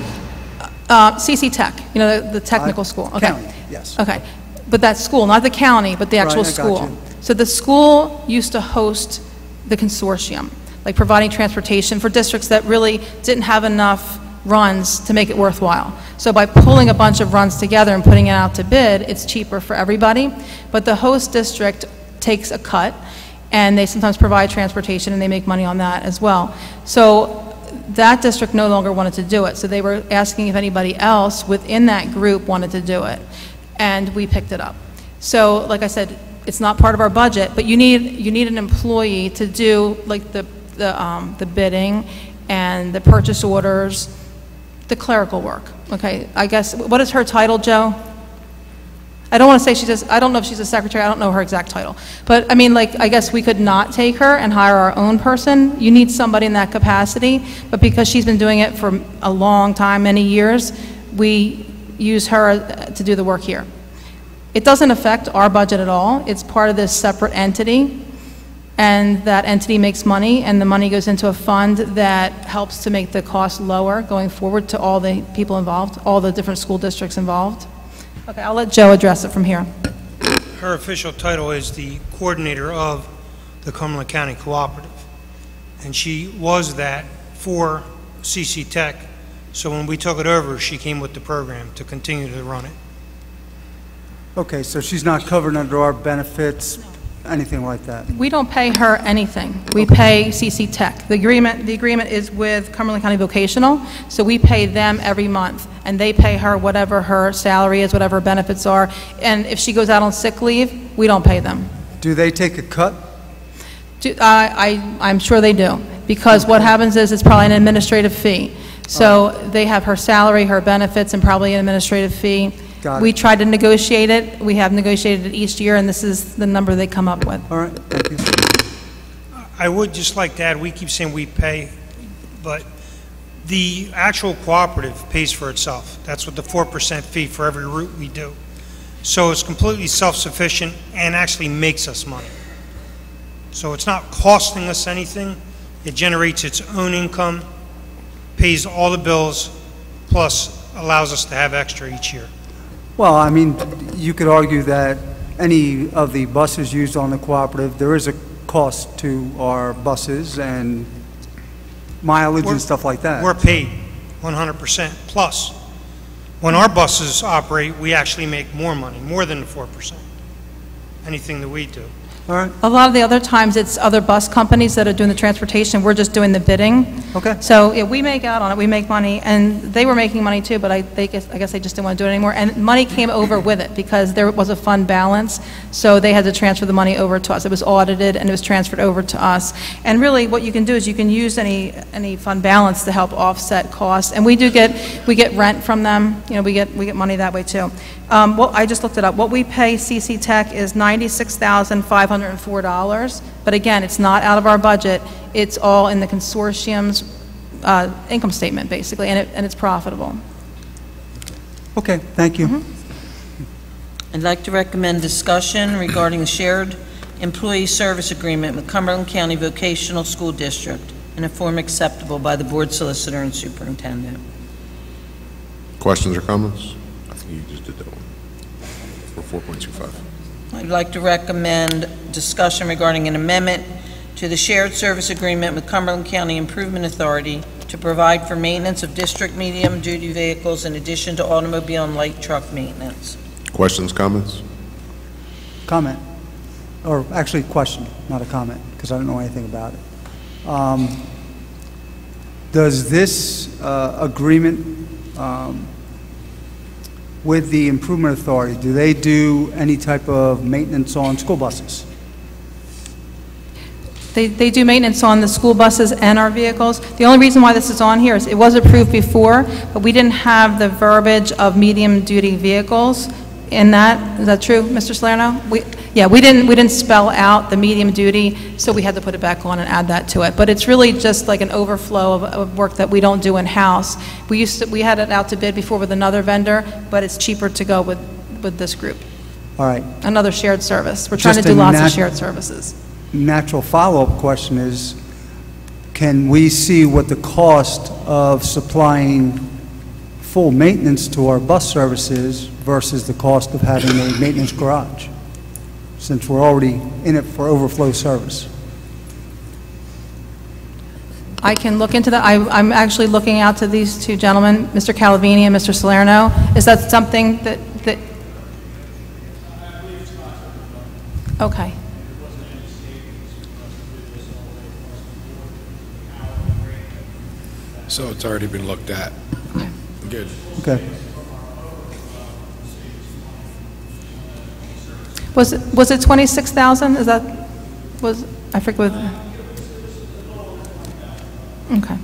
CC Tech, the technical school. Okay. County, yes. Okay, but that school, not the county, but the actual school. So the school used to host the consortium, like providing transportation for districts that really didn't have enough runs to make it worthwhile. So by pulling a bunch of runs together and putting it out to bid, it's cheaper for everybody. But the host district takes a cut, and they sometimes provide transportation, and they make money on that as well. So that district no longer wanted to do it. So they were asking if anybody else within that group wanted to do it, and we picked it up. So like I said, it's not part of our budget, but you need an employee to do like the bidding and the purchase orders, the clerical work. Okay, I guess what is her title, Joe? I don't want to say I don't know if she's a secretary. I don't know her exact title, but I mean, like I guess we could not take her and hire our own person. You need somebody in that capacity, but because she's been doing it for a long time, many years, we use her to do the work here. It doesn't affect our budget at all. It's part of this separate entity, and that entity makes money, and the money goes into a fund that helps to make the cost lower going forward to all the people involved, all the different school districts involved. Okay, I'll let Joe address it from here. Her official title is the coordinator of the Cumberland County Cooperative, and she was that for CC Tech So when we took it over, she came with the program to continue to run it. Okay, so she's not covered under our benefits, anything like that? We don't pay her anything. We pay CC Tech. The agreement is with Cumberland County Vocational, so we pay them every month, and they pay her whatever her salary is, whatever her benefits are, and if she goes out on sick leave, we don't pay them. Do they take a cut? I'm sure they do, because what happens is it's probably an administrative fee. So they have her salary, her benefits, and probably an administrative fee. Got it. We tried to negotiate it. We have negotiated it each year, and this is the number they come up with. All right, thank you. I would just like to add, we keep saying we pay, but the actual cooperative pays for itself. That's what the 4% fee for every route we do. So it's completely self-sufficient and actually makes us money. So it's not costing us anything. It generates its own income, pays all the bills, plus allows us to have extra each year. Well, I mean, you could argue that any of the buses used on the cooperative, there is a cost to our buses and mileage and stuff like that. We're paid 100% plus. When our buses operate, we actually make more money, more than the 4%, anything that we do. All right. A lot of the other times, it's other bus companies that are doing the transportation. We're just doing the bidding. Okay. So we make out on it. We make money, and they were making money too. But I guess they just didn't want to do it anymore. And money came over with it because there was a fund balance. So they had to transfer the money over to us. It was audited and it was transferred over to us. And really, what you can do is you can use any fund balance to help offset costs. And we get rent from them. You know, we get money that way too. I just looked it up. What we pay CC Tech is $96,504, but again, it's not out of our budget. It's all in the consortium's income statement, basically, and it's profitable. Okay, thank you. I'd like to recommend discussion regarding the shared employee service agreement with Cumberland County Vocational School District in a form acceptable by the board solicitor and superintendent. Questions or comments? I think you just did that one. For 4.25. I'd like to recommend discussion regarding an amendment to the shared service agreement with Cumberland County Improvement Authority to provide for maintenance of district medium-duty vehicles in addition to automobile and light truck maintenance. Questions, comments? Comment. Or actually, question, not a comment, because I don't know anything about it. Does this agreement with the Improvement Authority, do they do any type of maintenance on school buses? They do maintenance on the school buses and our vehicles. The only reason why this is on here is it was approved before, but we didn't have the verbiage of medium-duty vehicles in that. Is that true, Mr. Salerno? We didn't spell out the medium-duty, so we had to put it back on and add that to it. But it's really just like an overflow of work that we don't do in-house. We had it out to bid before with another vendor, but it's cheaper to go with this group. All right. Another shared service. We're trying to do lots of shared services. Natural follow-up question is, can we see what the cost of supplying full maintenance to our bus services versus the cost of having a maintenance garage, since we're already in it for overflow service? I can look into that. I'm actually looking out to these two gentlemen, Mr. Calavini and Mr. Salerno. Is that something that okay. So it's already been looked at. Okay. Good. Okay. Was it 26,000? Is that I forget what. Okay.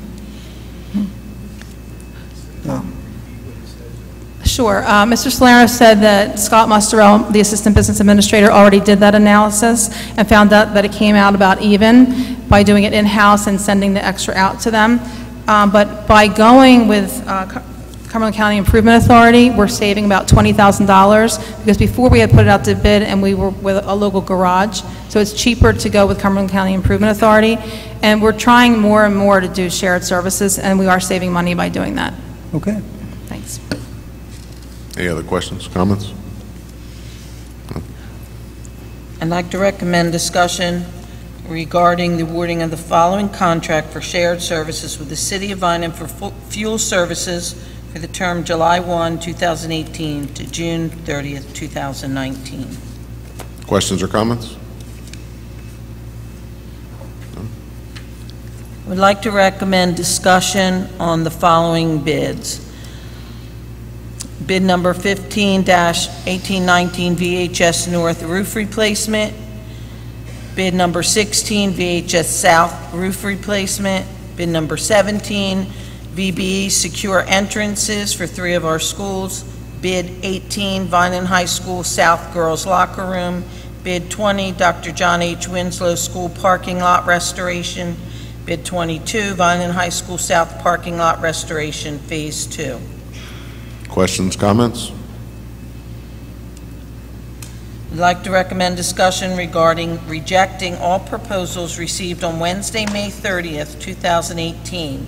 Sure. Mr. Salerno said that Scott Musterell, the Assistant Business Administrator, already did that analysis and found out that it came out about even by doing it in-house and sending the extra out to them. But by going with Cumberland County Improvement Authority, we're saving about $20,000 because before we had put it out to bid and we were with a local garage. So it's cheaper to go with Cumberland County Improvement Authority. And we're trying more and more to do shared services, and we are saving money by doing that. Okay. Thanks. Any other questions, comments? I'd like to recommend discussion regarding the awarding of the following contract for shared services with the City of Vineland for fuel services for the term July 1, 2018 to June 30th, 2019. Questions or comments? I would like to recommend discussion on the following bids. Bid number 15-1819 VHS North roof replacement. Bid number 16 VHS South roof replacement. Bid number 17 VBE secure entrances for 3 of our schools. Bid 18 Vineland High School South Girls Locker Room. Bid 20 Dr. John H. Winslow School parking lot restoration. Bid 22 Vineland High School South parking lot restoration Phase 2. Questions, comments? I'd like to recommend discussion regarding rejecting all proposals received on Wednesday, May 30th, 2018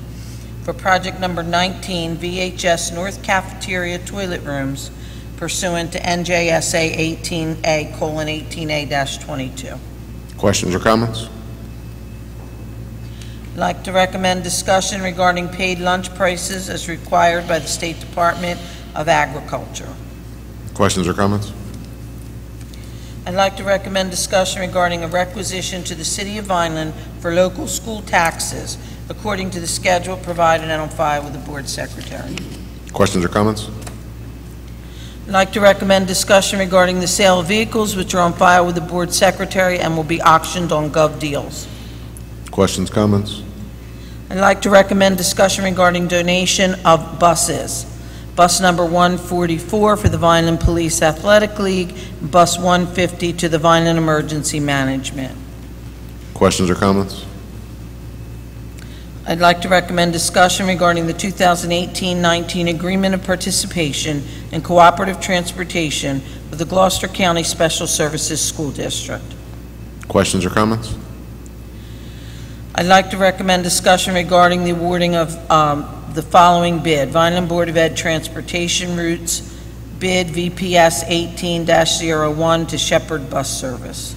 for project number 19, VHS North Cafeteria Toilet Rooms pursuant to NJSA 18A:18A-22. Questions or comments? I'd like to recommend discussion regarding paid lunch prices as required by the State Department of Agriculture. Questions or comments? I'd like to recommend discussion regarding a requisition to the City of Vineland for local school taxes according to the schedule provided and on file with the Board Secretary. Questions or comments? I'd like to recommend discussion regarding the sale of vehicles which are on file with the Board Secretary and will be auctioned on GovDeals. Questions, comments? I'd like to recommend discussion regarding donation of buses. Bus number 144 for the Vineland Police Athletic League, and bus 150 to the Vineland Emergency Management. Questions or comments? I'd like to recommend discussion regarding the 2018-19 Agreement of Participation in Cooperative Transportation with the Gloucester County Special Services School District. Questions or comments? I'd like to recommend discussion regarding the awarding of the following bid. Vineland Board of Ed Transportation Routes, bid VPS 18-01 to Shepherd Bus Service.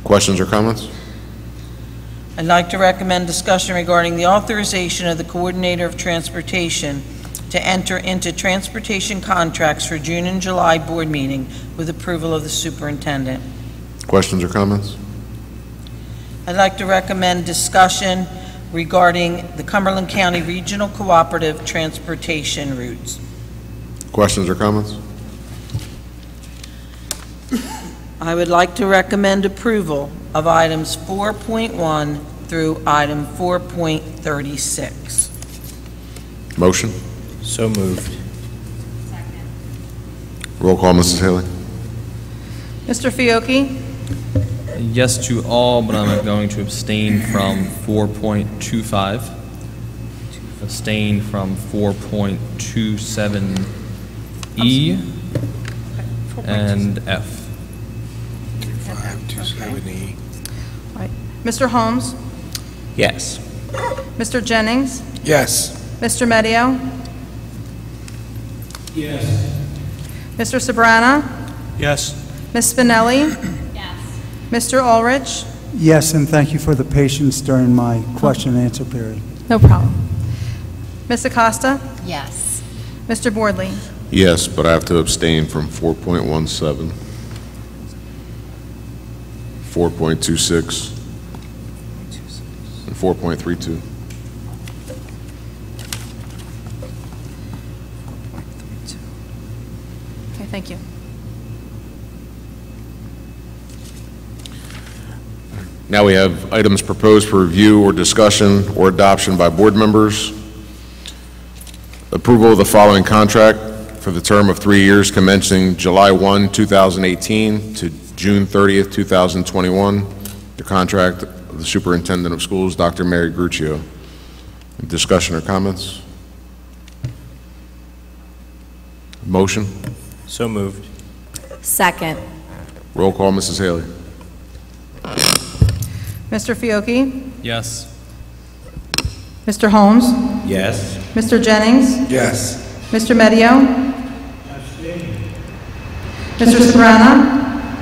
Questions or comments? I'd like to recommend discussion regarding the authorization of the Coordinator of Transportation to enter into transportation contracts for June and July board meeting with approval of the superintendent. Questions or comments? I'd like to recommend discussion regarding the Cumberland County Regional Cooperative Transportation Routes. Questions or comments? I would like to recommend approval of items 4.1 through item 4.36. Motion? So moved. Roll call, Mrs. Haley. Mr. Fiocchi? Yes to all, but I'm going to abstain from 4.25, abstain from 4.27E and F. 527E. All right. Mr. Holmes? Yes. Mr. Jennings? Yes. Mr. Medio? Yes. Mr. Sabrana? Yes. Ms. Spinelli? Mr. Ulrich? Yes, and thank you for the patience during my question and answer period. No problem. Ms. Acosta? Yes. Mr. Boardley? Yes, but I have to abstain from 4.17, 4.26, and 4.32. Okay, thank you. Now we have items proposed for review or discussion or adoption by board members. Approval of the following contract for the term of 3 years commencing July 1, 2018 to June 30th, 2021. The contract of the Superintendent of Schools, Dr. Mary Gruccio. Discussion or comments? Motion? So moved. Second. Roll call, Mrs. Haley. Mr. Fiocchi? Yes. Mr. Holmes? Yes. Mr. Jennings? Yes. Mr. Medio? Mr. Sabrana?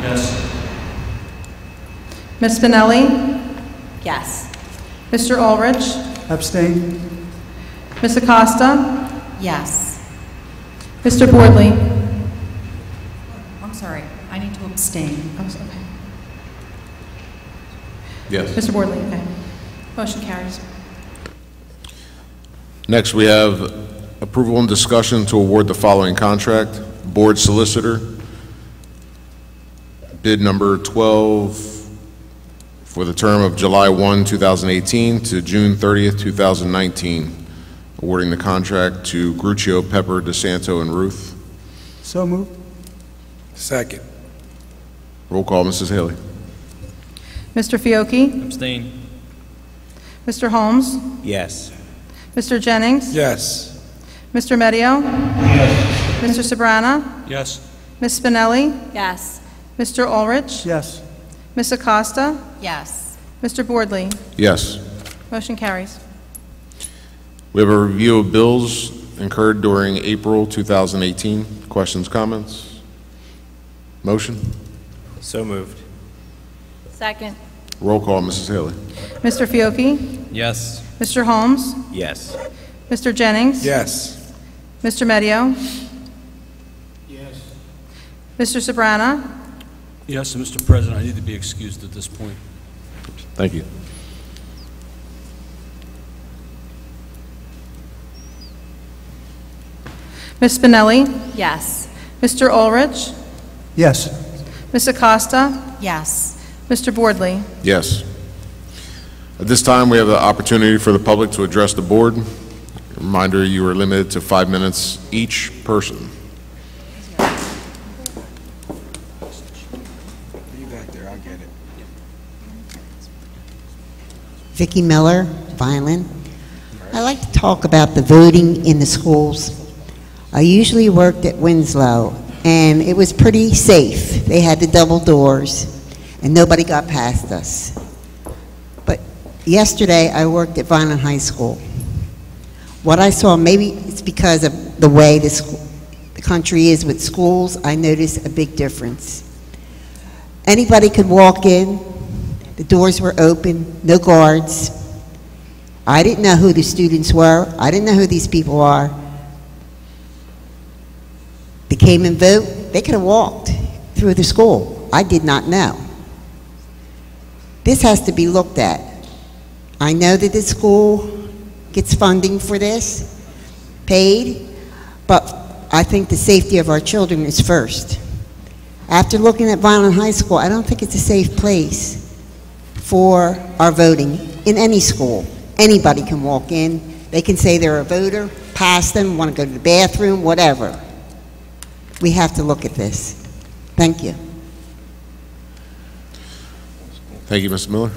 Yes. Ms. Spinelli? Yes. Mr. Ulrich? Abstain? Ms. Acosta? Yes. Mr. Boardley? I'm sorry, I need to abstain. Oh, okay. Yes. Mr. Boardley, okay. Motion carries. Next, we have approval and discussion to award the following contract. Board Solicitor, bid number 12 for the term of July 1, 2018 to June 30th, 2019, awarding the contract to Gruccio, Pepper, DeSanto, and Ruth. So moved. Second. Roll call, Mrs. Haley. Mr. Fiocchi? Abstain. Mr. Holmes? Yes. Mr. Jennings? Yes. Mr. Medio? Yes. Mr. Sabrana? Yes. Ms. Spinelli? Yes. Mr. Ulrich? Yes. Ms. Acosta? Yes. Mr. Boardley? Yes. Motion carries. We have a review of bills incurred during April 2018. Questions, comments? Motion? So moved. Second. Roll call, Mrs. Haley. Mr. Fiocchi? Yes. Mr. Holmes? Yes. Mr. Jennings? Yes. Mr. Medio? Yes. Mr. Sabrana? Yes, Mr. President, I need to be excused at this point. Thank you. Ms. Spinelli? Yes. Mr. Ulrich? Yes. Ms. Acosta? Yes. Mr. Boardley? Yes. At this time, we have the opportunity for the public to address the board. Reminder, you are limited to 5 minutes each person. Be back there, I'll get it. Vicki Miller, Vineland. I'd like to talk about the voting in the schools. I usually worked at Winslow, and it was pretty safe. They had the double doors, and nobody got past us. But yesterday, I worked at Vineland High School. What I saw, maybe it's because of the way the country is with schools, I noticed a big difference. Anybody could walk in, the doors were open, no guards. I didn't know who the students were. I didn't know who these people are. They came and vote. They could have walked through the school. I did not know. This has to be looked at. I know that the school gets funding for this, paid, but I think the safety of our children is first. After looking at Vineland High School, I don't think it's a safe place for our voting in any school. Anybody can walk in. They can say they're a voter, pass them, want to go to the bathroom, whatever. We have to look at this. Thank you. Thank you, Ms. Miller.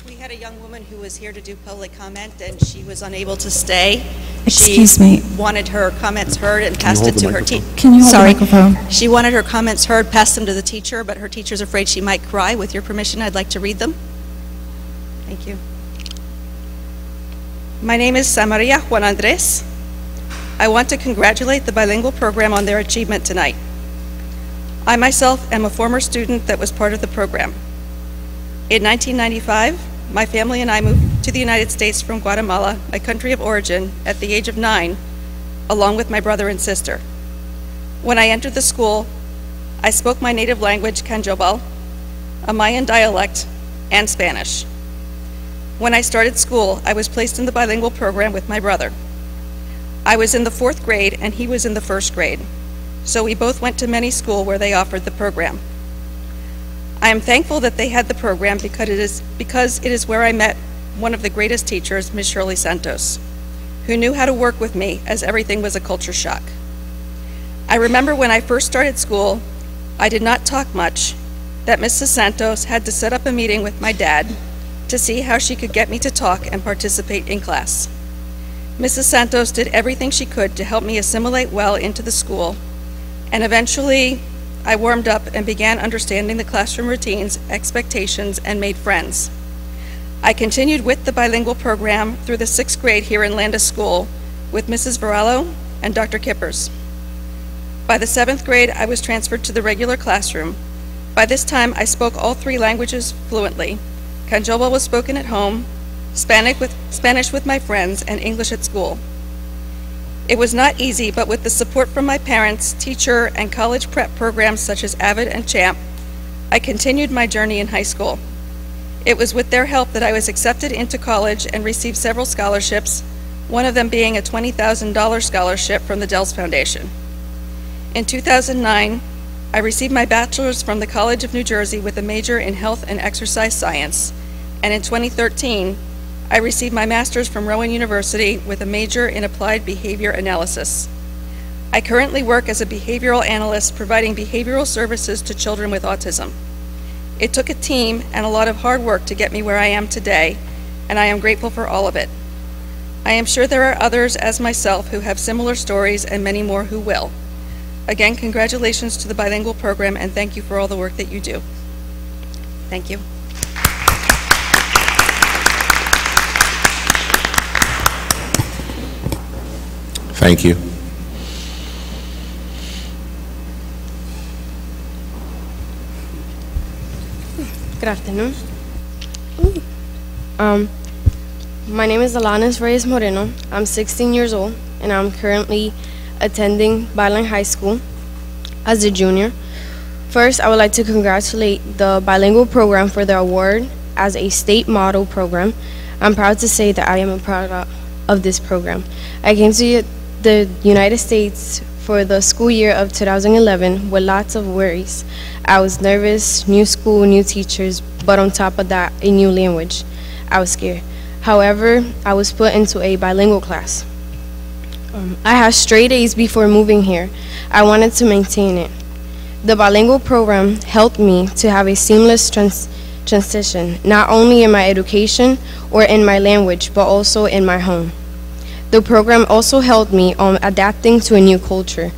We had a young woman who was here to do public comment, and she was unable to stay. Excuse me. She wanted her comments heard and passed it to her teacher. Can you hold the microphone? She wanted her comments heard, passed them to the teacher, but her teacher's afraid she might cry. With your permission, I'd like to read them. Thank you. My name is Samaria Juan Andres. I want to congratulate the bilingual program on their achievement tonight. I myself am a former student that was part of the program. In 1995, my family and I moved to the United States from Guatemala, my country of origin, at the age of 9, along with my brother and sister. When I entered the school, I spoke my native language, Canjobal, a Mayan dialect, and Spanish. When I started school, I was placed in the bilingual program with my brother. I was in the 4th grade and he was in the 1st grade, so we both went to many schools where they offered the program. I am thankful that they had the program because it is where I met one of the greatest teachers, Ms. Shirley Santos, who knew how to work with me as everything was a culture shock. I remember when I first started school, I did not talk much, that Mrs. Santos had to set up a meeting with my dad to see how she could get me to talk and participate in class. Mrs. Santos did everything she could to help me assimilate well into the school, and eventually I warmed up and began understanding the classroom routines, expectations, and made friends. I continued with the bilingual program through the 6th grade here in Landis School with Mrs. Varello, and Dr. Kippers. By the 7th grade, I was transferred to the regular classroom. By this time, I spoke all 3 languages fluently. Canjoba was spoken at home, Spanish with my friends, and English at school. It was not easy, but with the support from my parents, teacher, and college prep programs such as AVID and CHAMP, I continued my journey in high school. It was with their help that I was accepted into college and received several scholarships, one of them being a $20,000 scholarship from the Dells Foundation. In 2009, I received my bachelor's from the College of New Jersey with a major in health and exercise science, and in 2013, I received my master's from Rowan University with a major in applied behavior analysis. I currently work as a behavioral analyst providing behavioral services to children with autism. It took a team and a lot of hard work to get me where I am today, and I am grateful for all of it. I am sure there are others as myself who have similar stories and many more who will. Again, congratulations to the bilingual program and thank you for all the work that you do. Thank you. Thank you. Good afternoon. My name is Alanis Reyes Moreno. I'm 16 years old, and I'm currently attending Vineland High School as a junior. First, I would like to congratulate the bilingual program for the award as a state model program. I'm proud to say that I am a product of this program. I came to the United States for the school year of 2011 with lots of worries. I was nervous, new school, new teachers, but on top of that, a new language. I was scared. However, I was put into a bilingual class. I had straight A's before moving here. I wanted to maintain it. The bilingual program helped me to have a seamless transition, not only in my education or in my language, but also in my home. The program also helped me on adapting to a new culture.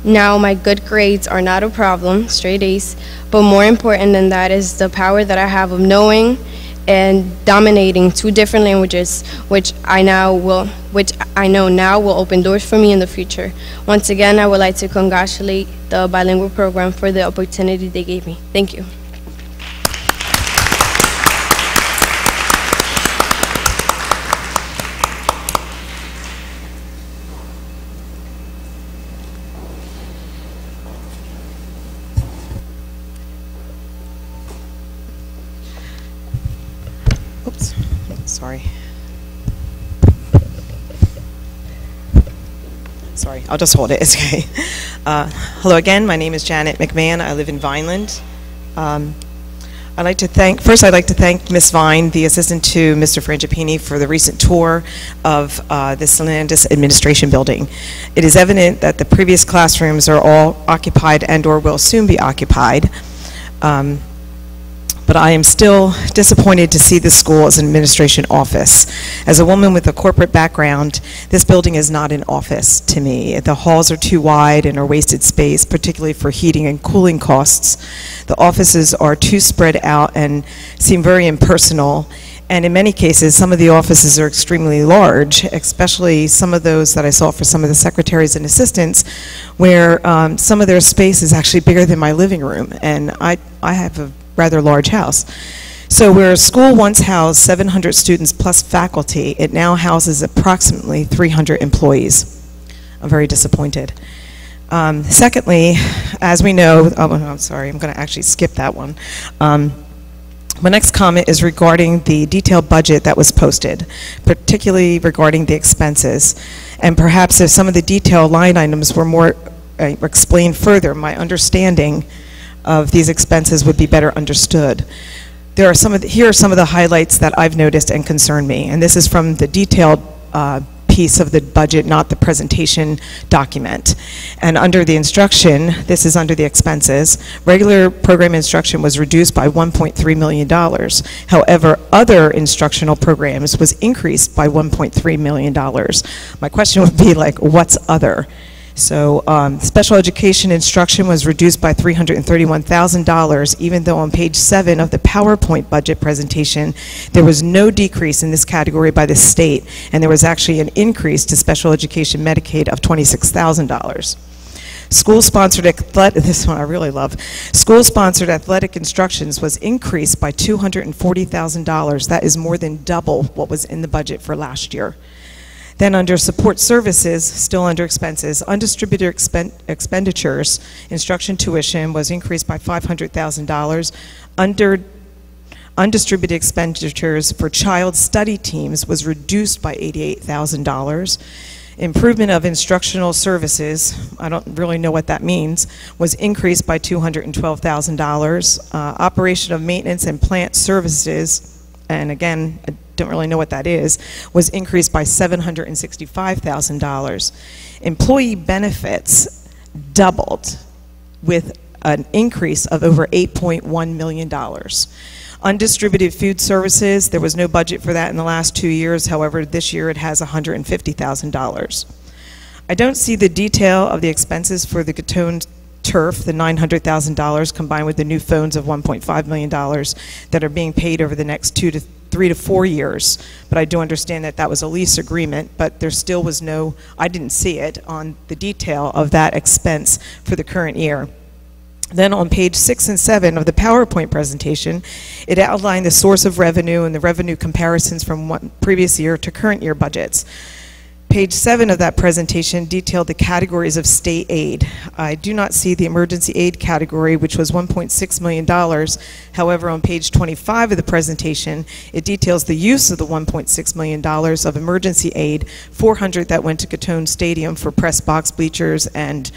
Now my good grades are not a problem, straight A's, but more important than that is the power that I have of knowing and dominating 2 different languages, which I know now will open doors for me in the future. Once again, I would like to congratulate the bilingual program for the opportunity they gave me. Thank you. Oops, sorry. Sorry, I'll just hold it, it's okay. Hello again, my name is Janet McMahon. I live in Vineland. I'd like to thank Ms. Vine, the assistant to Mr. Frangipani, for the recent tour of this Landis administration building. It is evident that the previous classrooms are all occupied and or will soon be occupied. But I am still disappointed to see this school as an administration office. As a woman with a corporate background, this building is not an office to me. The halls are too wide and are wasted space, particularly for heating and cooling costs. The offices are too spread out and seem very impersonal. And in many cases, some of the offices are extremely large, especially some of those that I saw for some of the secretaries and assistants, where some of their space is actually bigger than my living room. And I have a rather large house. So where a school once housed 700 students plus faculty, it now houses approximately 300 employees. I'm very disappointed. Secondly, as we know, I'm sorry, I'm going to actually skip that one. My next comment is regarding the detailed budget that was posted, particularly regarding the expenses. And perhaps if some of the detailed line items were more explained further, my understanding of these expenses would be better understood. Here are some of the highlights that I've noticed and concern me, and this is from the detailed piece of the budget, not the presentation document. And under the instruction, this is under the expenses, regular program instruction was reduced by $1.3 million. However, other instructional programs was increased by $1.3 million. My question would be like, what's other? So special education instruction was reduced by $331,000, even though on page 7 of the PowerPoint budget presentation, there was no decrease in this category by the state, and there was actually an increase to special education Medicaid of $26,000. School-sponsored athletic, this one I really love, school-sponsored athletic instructions was increased by $240,000. That is more than double what was in the budget for last year. Then under support services, still under expenses, undistributed expenditures, instruction tuition was increased by $500,000. Undistributed expenditures for child study teams was reduced by $88,000. Improvement of instructional services, I don't really know what that means, was increased by $212,000. Operation of maintenance and plant services, and again, I don't really know what that is, was increased by $765,000. Employee benefits doubled with an increase of over $8.1 million. Undistributed food services, there was no budget for that in the last 2 years. However, this year it has $150,000. I don't see the detail of the expenses for the Gatone turf, the $900,000 combined with the new phones of $1.5 million that are being paid over the next 3 to 4 years. But I do understand that that was a lease agreement, but there still was no, I didn't see it on the detail of that expense for the current year. Then on page 6 and 7 of the PowerPoint presentation, it outlined the source of revenue and the revenue comparisons from previous year to current year budgets. Page 7 of that presentation detailed the categories of state aid. I do not see the emergency aid category, which was $1.6 million. However, on page 25 of the presentation, it details the use of the $1.6 million of emergency aid, $400 that went to Gatone Stadium for press box bleachers and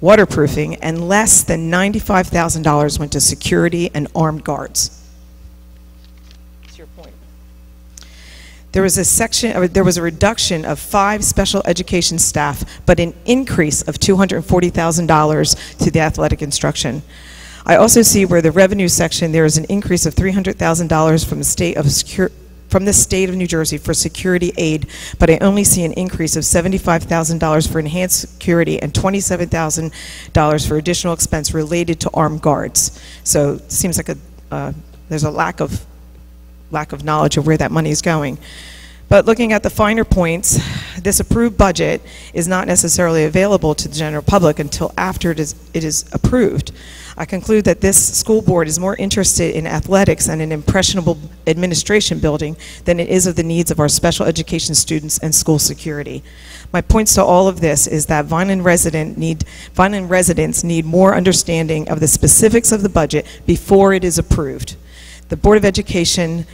waterproofing, and less than $95,000 went to security and armed guards. That's your point. There was a reduction of 5 special education staff, but an increase of $240,000 to the athletic instruction. I also see where the revenue section, there is an increase of $300,000 from the state of New Jersey for security aid, but I only see an increase of $75,000 for enhanced security and $27,000 for additional expense related to armed guards. So it seems like there's a lack of knowledge of where that money is going. But looking at the finer points, this approved budget is not necessarily available to the general public until after it is approved. I conclude that this school board is more interested in athletics and an impressionable administration building than it is of the needs of our special education students and school security. My points to all of this is that Vineland residents need more understanding of the specifics of the budget before it is approved. The Board of Education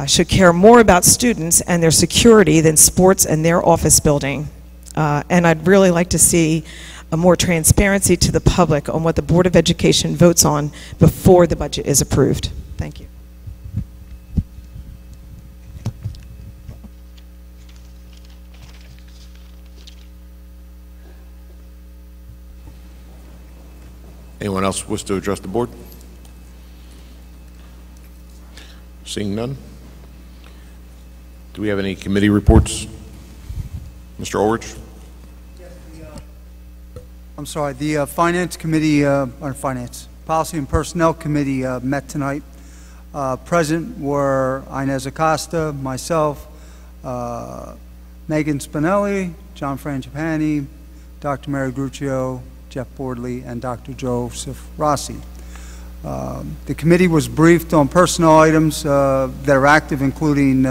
should care more about students and their security than sports and their office building. And I'd really like to see a more transparency to the public on what the Board of Education votes on before the budget is approved. Thank you. Anyone else wish to address the board? Seeing none. Do we have any committee reports? Mr. Ulrich? I'm sorry, the Finance Committee, Policy and Personnel Committee met tonight. Present were Inez Acosta, myself, Megan Spinelli, John Frangipani, Dr. Mary Gruccio, Jeff Bordley, and Dr. Joseph Rossi. The committee was briefed on personnel items that are active, including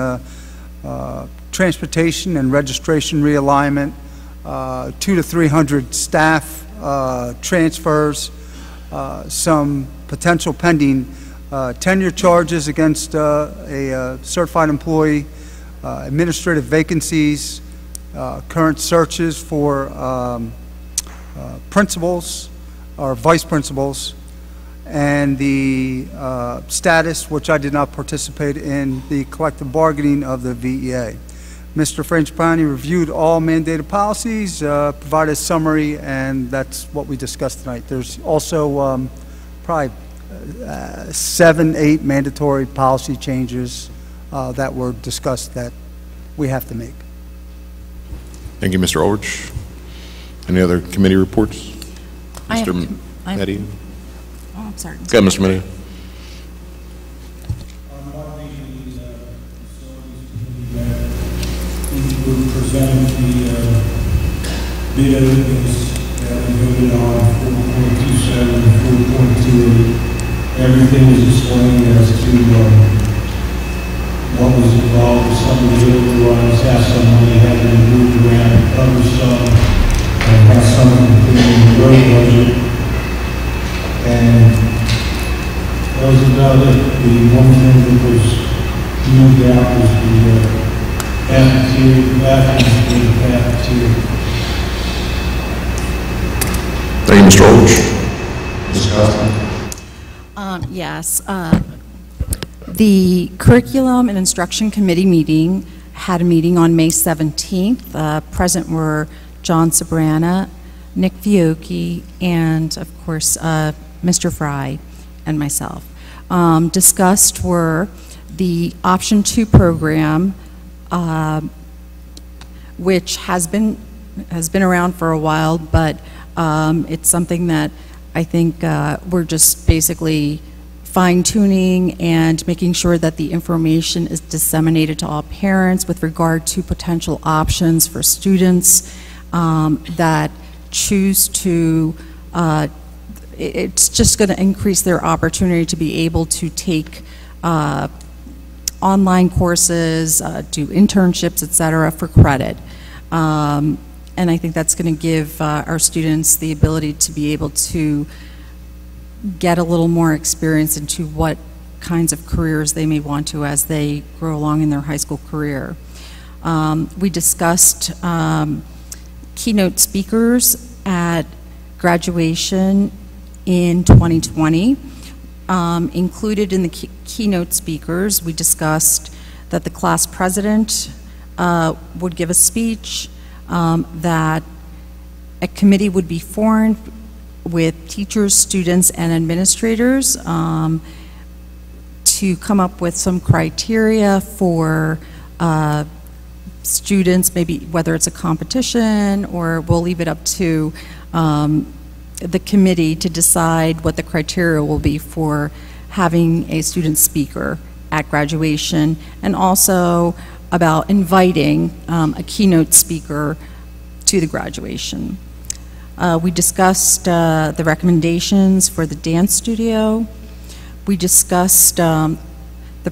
transportation and registration realignment, 200 to 300 staff transfers, some potential pending tenure charges against a certified employee, administrative vacancies, current searches for principals or vice principals, and the status, which I did not participate in, the collective bargaining of the VEA. Mr. Frangipani reviewed all mandated policies, provided a summary, and that's what we discussed tonight. There's also probably 7, 8 mandatory policy changes that were discussed that we have to make. Thank you, Mr. Ulrich. Any other committee reports? I have Mr. two- I have- Meddy? Oh, I'm sorry. Go ahead, Mr. Meddy. We presented the bid openings that we voted on, 4.27 and 4.28. Everything is explained as to what was involved with some of the overruns, how some money had been moved around to cover some, and how some of it put in the road budget. And that was about it. The one thing that was moved out was the cafeteria, bathrooms in the cafeteria. Thank you, Mr. Ulrich. Ms. Costa? Yes. The Curriculum and Instruction Committee meeting had a meeting on May 17th. Present were John Sabrana, Nick Fiocchi, and of course Mr. Fry and myself. Discussed were the Option 2 program, which has been around for a while, but it's something that I think we're just basically fine-tuning and making sure that the information is disseminated to all parents with regard to potential options for students that choose to, it's just going to increase their opportunity to be able to take online courses, do internships, etc., for credit. And I think that's going to give our students the ability to be able to get a little more experience into what kinds of careers they may want to as they grow along in their high school career. We discussed keynote speakers at graduation in 2020. Included in the keynote speakers, we discussed that the class president would give a speech, that a committee would be formed with teachers, students, and administrators to come up with some criteria for students, maybe whether it's a competition, or we'll leave it up to the committee to decide what the criteria will be for having a student speaker at graduation, and also about inviting a keynote speaker to the graduation. We discussed the recommendations for the dance studio. We discussed the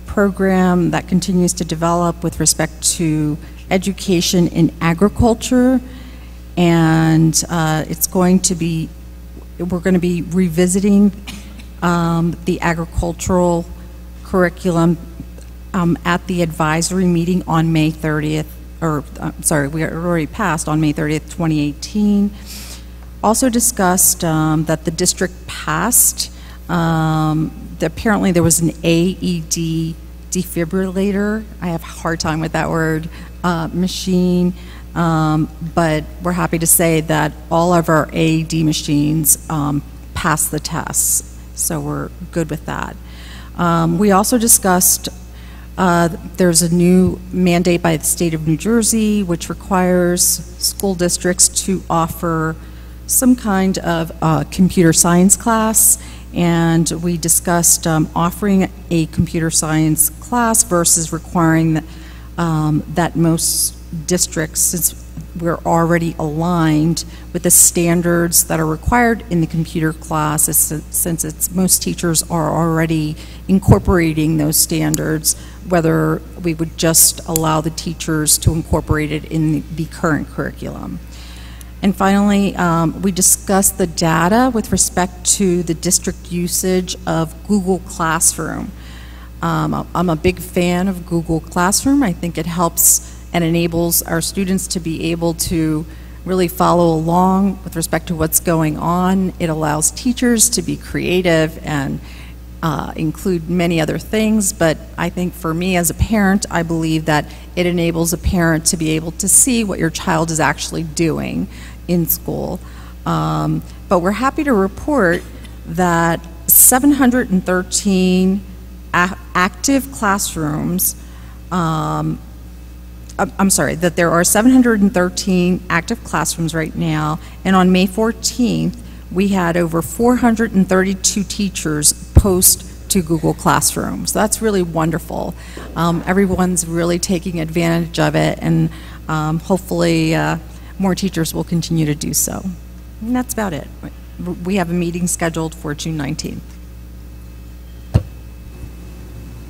program that continues to develop with respect to education in agriculture, and it's going to be, we're going to be revisiting the agricultural curriculum at the advisory meeting on May 30th, or sorry, we are already passed on May 30th, 2018. Also discussed that the district passed, apparently there was an AED defibrillator, I have a hard time with that word, machine, but we're happy to say that all of our AED machines passed the tests, so we're good with that. We also discussed there's a new mandate by the state of New Jersey which requires school districts to offer some kind of computer science class, and we discussed offering a computer science class versus requiring that most districts, since we're already aligned with the standards that are required in the computer class, since most teachers are already incorporating those standards, whether we would just allow the teachers to incorporate it in the current curriculum. And finally, we discussed the data with respect to the district usage of Google Classroom. I'm a big fan of Google Classroom. I think it helps and enables our students to be able to really follow along with respect to what's going on. It allows teachers to be creative and include many other things, but I think for me as a parent, I believe that it enables a parent to be able to see what your child is actually doing in school. But we're happy to report that 713 active classrooms I'm sorry, that there are 713 active classrooms right now, and on May 14th, we had over 432 teachers post to Google Classroom. So that's really wonderful. Everyone's really taking advantage of it, and hopefully more teachers will continue to do so. And that's about it. We have a meeting scheduled for June 19th.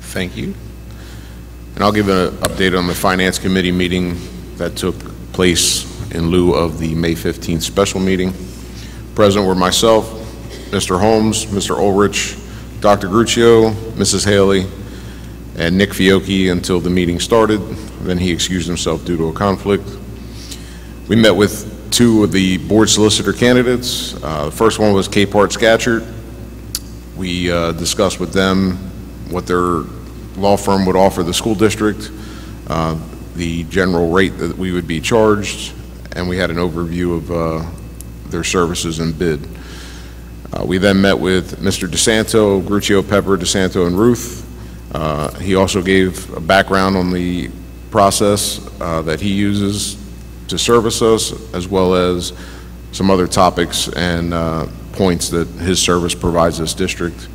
Thank you. And I'll give an update on the Finance Committee meeting that took place in lieu of the May 15th special meeting. Present were myself, Mr. Holmes, Mr. Ulrich, Dr. Gruccio, Mrs. Haley, and Nick Fiocchi until the meeting started. Then he excused himself due to a conflict. We met with two of the board solicitor candidates. The first one was Capehart Scatchert. We discussed with them what their law firm would offer the school district, the general rate that we would be charged, and we had an overview of their services and bid. We then met with Mr. DeSanto, Gruccio, Pepper, DeSanto, and Ruth. He also gave a background on the process that he uses to service us, as well as some other topics and points that his service provides this district.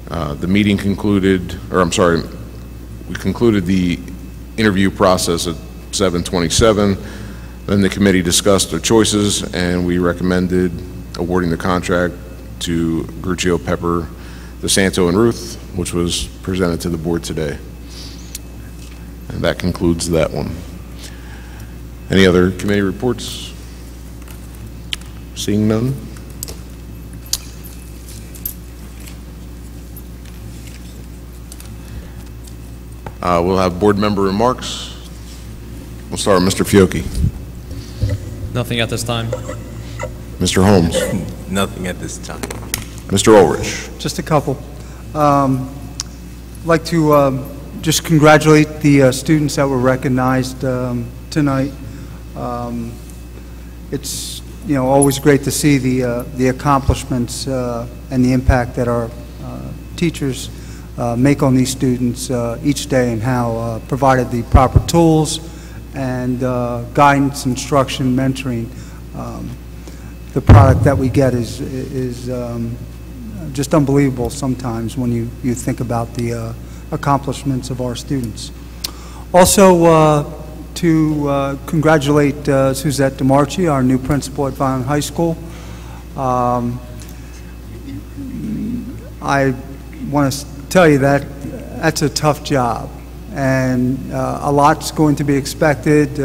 The meeting concluded, or I'm sorry, we concluded the interview process at 7:27. Then the committee discussed their choices, and we recommended awarding the contract to Gruccio, Pepper, DeSanto, and Ruth, which was presented to the board today. And that concludes that one. Any other committee reports? Seeing none? We'll have board member remarks. We'll start with Mr. Fiocchi. Nothing at this time. Mr. Holmes. Nothing at this time. Mr. Ulrich. Just a couple. I'd like to just congratulate the students that were recognized tonight. It's always great to see the accomplishments and the impact that our teachers make on these students each day, and how provided the proper tools and guidance, instruction, mentoring. The product that we get is just unbelievable sometimes when you think about the accomplishments of our students. Also, to congratulate Suzette DeMarchi, our new principal at Vineland High School. I want to tell you that that's a tough job, and a lot's going to be expected.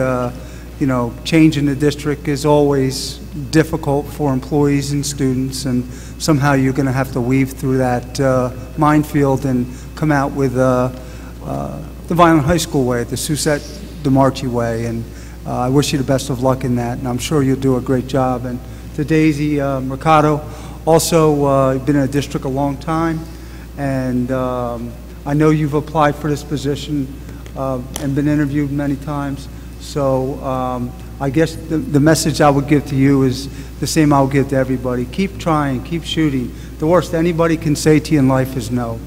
Change in the district is always difficult for employees and students, and somehow you're going to have to weave through that minefield and come out with the Vineland High School way, the Suzette DeMarchi way, and I wish you the best of luck in that, and I'm sure you'll do a great job. And to Daisy Mercado, also been in the district a long time, and I know you've applied for this position and been interviewed many times, so I guess the message I would give to you is the same I would give to everybody. Keep trying, keep shooting. The worst anybody can say to you in life is no,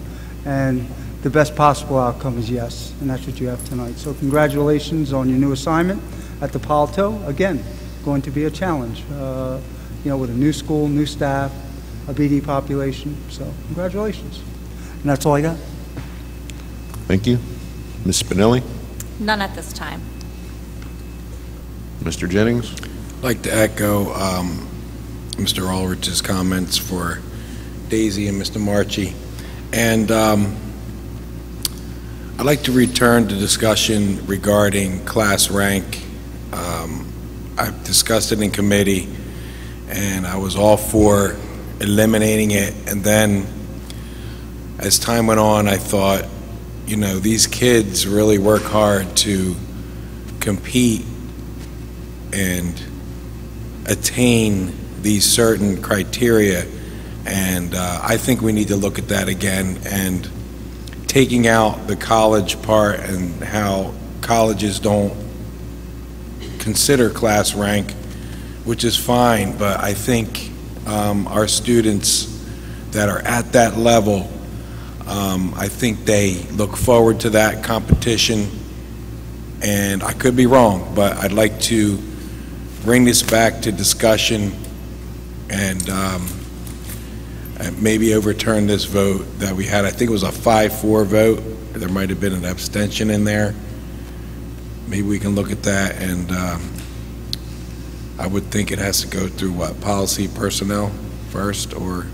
and the best possible outcome is yes, and that's what you have tonight. So congratulations on your new assignment at the Palto. Again, going to be a challenge, with a new school, new staff, a BD population, so congratulations. And that's all I got. Thank you. Ms. Spinelli? None at this time. Mr. Jennings? I'd like to echo Mr. Ulrich's comments for Daisy and Mr. Marchi. And I'd like to return to discussion regarding class rank. I've discussed it in committee, and I was all for eliminating it. And then as time went on, I thought, these kids really work hard to compete and attain these certain criteria, and I think we need to look at that again, and taking out the college part and how colleges don't consider class rank, which is fine, but I think our students that are at that level, I think they look forward to that competition, and I could be wrong, but I'd like to bring this back to discussion and maybe overturn this vote that we had. I think it was a 5-4 vote. There might have been an abstention in there. Maybe we can look at that, and I would think it has to go through what, policy personnel first, or?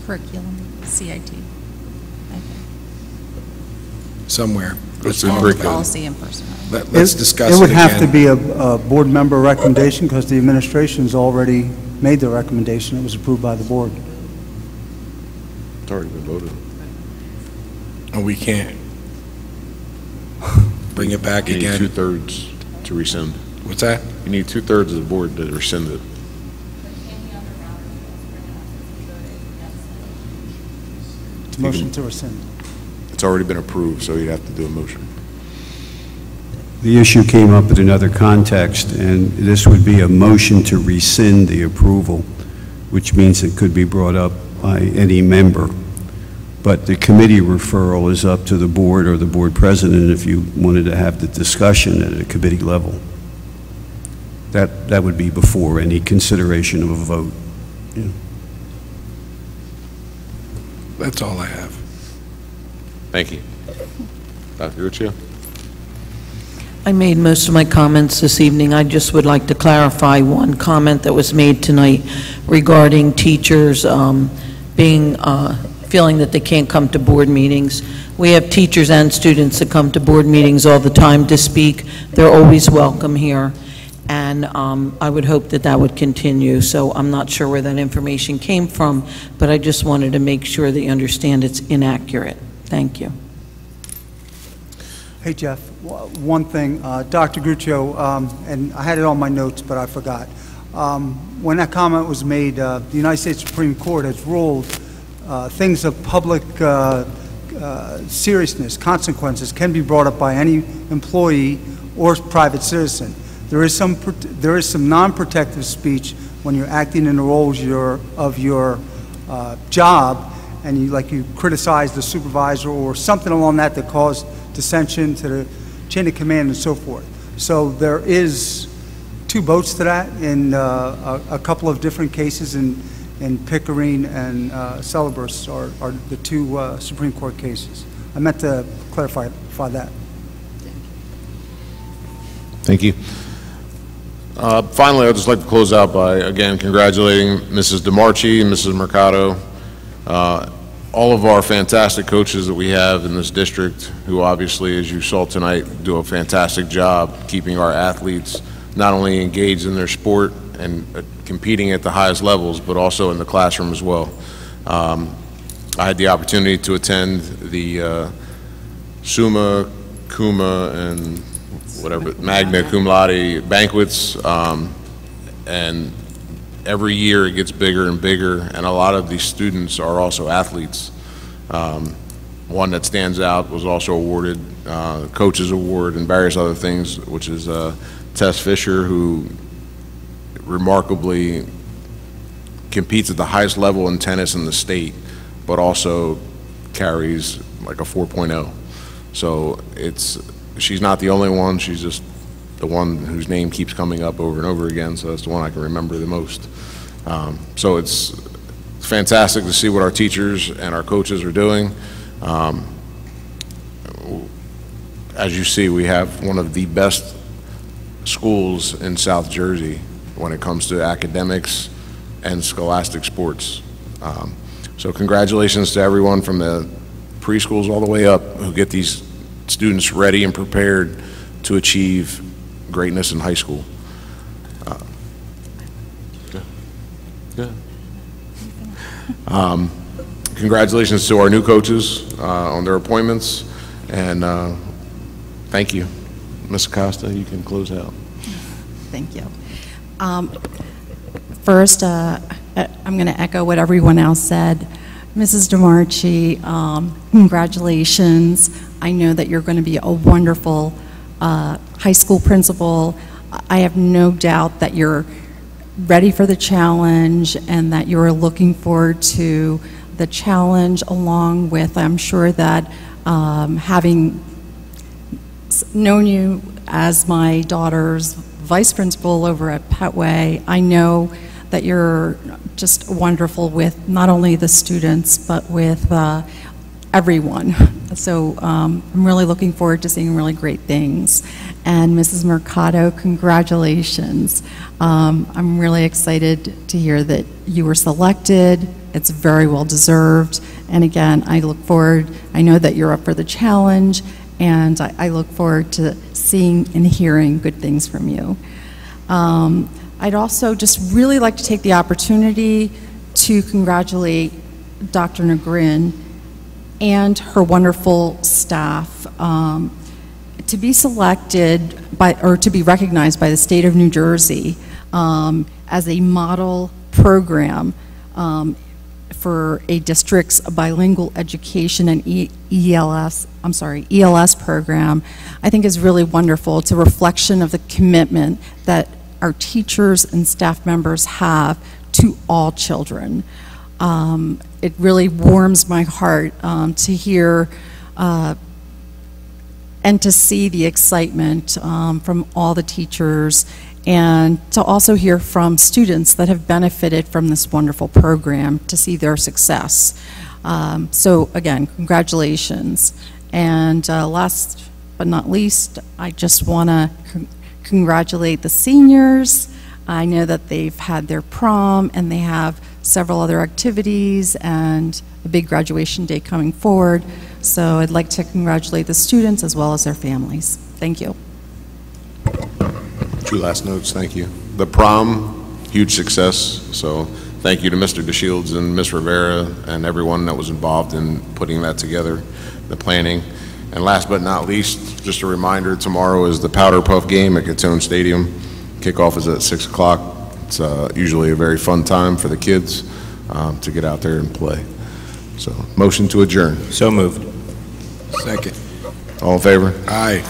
Curriculum, CIT. Somewhere. Let's policy and personnel. Let's discuss it It would have to again. be a board member recommendation because the administration's already made the recommendation. It was approved by the board. It's already been voted. And we can't bring it back You need again. 2/3 to rescind. What's that? You need 2/3 of the board to rescind it. It's a motion to rescind. It's already been approved, so you'd have to do a motion. The issue came up in another context, and this would be a motion to rescind the approval, which means it could be brought up by any member. But the committee referral is up to the board or the board president if you wanted to have the discussion at a committee level. That would be before any consideration of a vote. Yeah. That's all I have. Thank you. Dr. Guccio? I made most of my comments this evening. I just would like to clarify one comment that was made tonight regarding teachers feeling that they can't come to board meetings. We have teachers and students that come to board meetings all the time to speak. They're always welcome here, and I would hope that that would continue. So I'm not sure where that information came from, but I just wanted to make sure that you understand it's inaccurate. Thank you. Hey, Jeff, one thing, Dr. Guccio, and I had it on my notes, but I forgot. When that comment was made, the United States Supreme Court has ruled things of public seriousness, consequences, can be brought up by any employee or private citizen. There is some non-protective speech when you're acting in the roles of your job, and you criticize the supervisor or something along that caused dissension to the chain of command and so forth. So there is two votes to that in a couple of different cases in Pickering and Celebris are the two Supreme Court cases. I meant to clarify that. Thank you. Finally, I'd just like to close out by, again, congratulating Mrs. DeMarchi and Mrs. Mercado, all of our fantastic coaches that we have in this district, who obviously, as you saw tonight, do a fantastic job keeping our athletes not only engaged in their sport and competing at the highest levels, but also in the classroom as well. I had the opportunity to attend the Summa, Kuma, and whatever, Magna Cum Laude banquets, and every year it gets bigger and bigger, and a lot of these students are also athletes. One that stands out was also awarded Coaches Award and various other things, which is Tess Fisher, who remarkably competes at the highest level in tennis in the state, but also carries like a 4.0. So she's not the only one, she's just the one whose name keeps coming up over and over again, so that's the one I can remember the most. So it's fantastic to see what our teachers and our coaches are doing. As you see, we have one of the best schools in South Jersey when it comes to academics and scholastic sports. So congratulations to everyone from the preschools all the way up who get these students ready and prepared to achieve greatness in high school. Congratulations to our new coaches on their appointments, and thank you. Ms. Acosta, you can close out. Thank you. First, I'm going to echo what everyone else said. Mrs. DeMarchi, congratulations. I know that you're going to be a wonderful high school principal. I have no doubt that you're ready for the challenge and that you're looking forward to the challenge, along with, I'm sure that having known you as my daughter's vice principal over at Petway. I know that you're just wonderful with not only the students, but with everyone. So I'm really looking forward to seeing really great things. And Mrs. Mercado, congratulations. I'm really excited to hear that you were selected. It's very well deserved. And again, I look forward, I know that you're up for the challenge, and I look forward to seeing and hearing good things from you. I'd also just really like to take the opportunity to congratulate Dr. Negrin and her wonderful staff. To be selected by, or to be recognized by the state of New Jersey as a model program for a district's bilingual education and ELS program, I think is really wonderful. It's a reflection of the commitment that our teachers and staff members have to all children. It really warms my heart to hear and to see the excitement from all the teachers, and to also hear from students that have benefited from this wonderful program, to see their success. So again, congratulations. And last but not least, I just want to congratulate the seniors. I know that they've had their prom and they have several other activities and a big graduation day coming forward. So I'd like to congratulate the students as well as their families. Thank you. 2 last notes, thank you. The prom, huge success, so thank you to Mr. DeShields and Ms. Rivera and everyone that was involved in putting that together, the planning. And last but not least, just a reminder, tomorrow is the Powder Puff game at Catone Stadium. Kickoff is at 6 o'clock. It's usually a very fun time for the kids to get out there and play. So, motion to adjourn. So moved. Second. All in favor? Aye.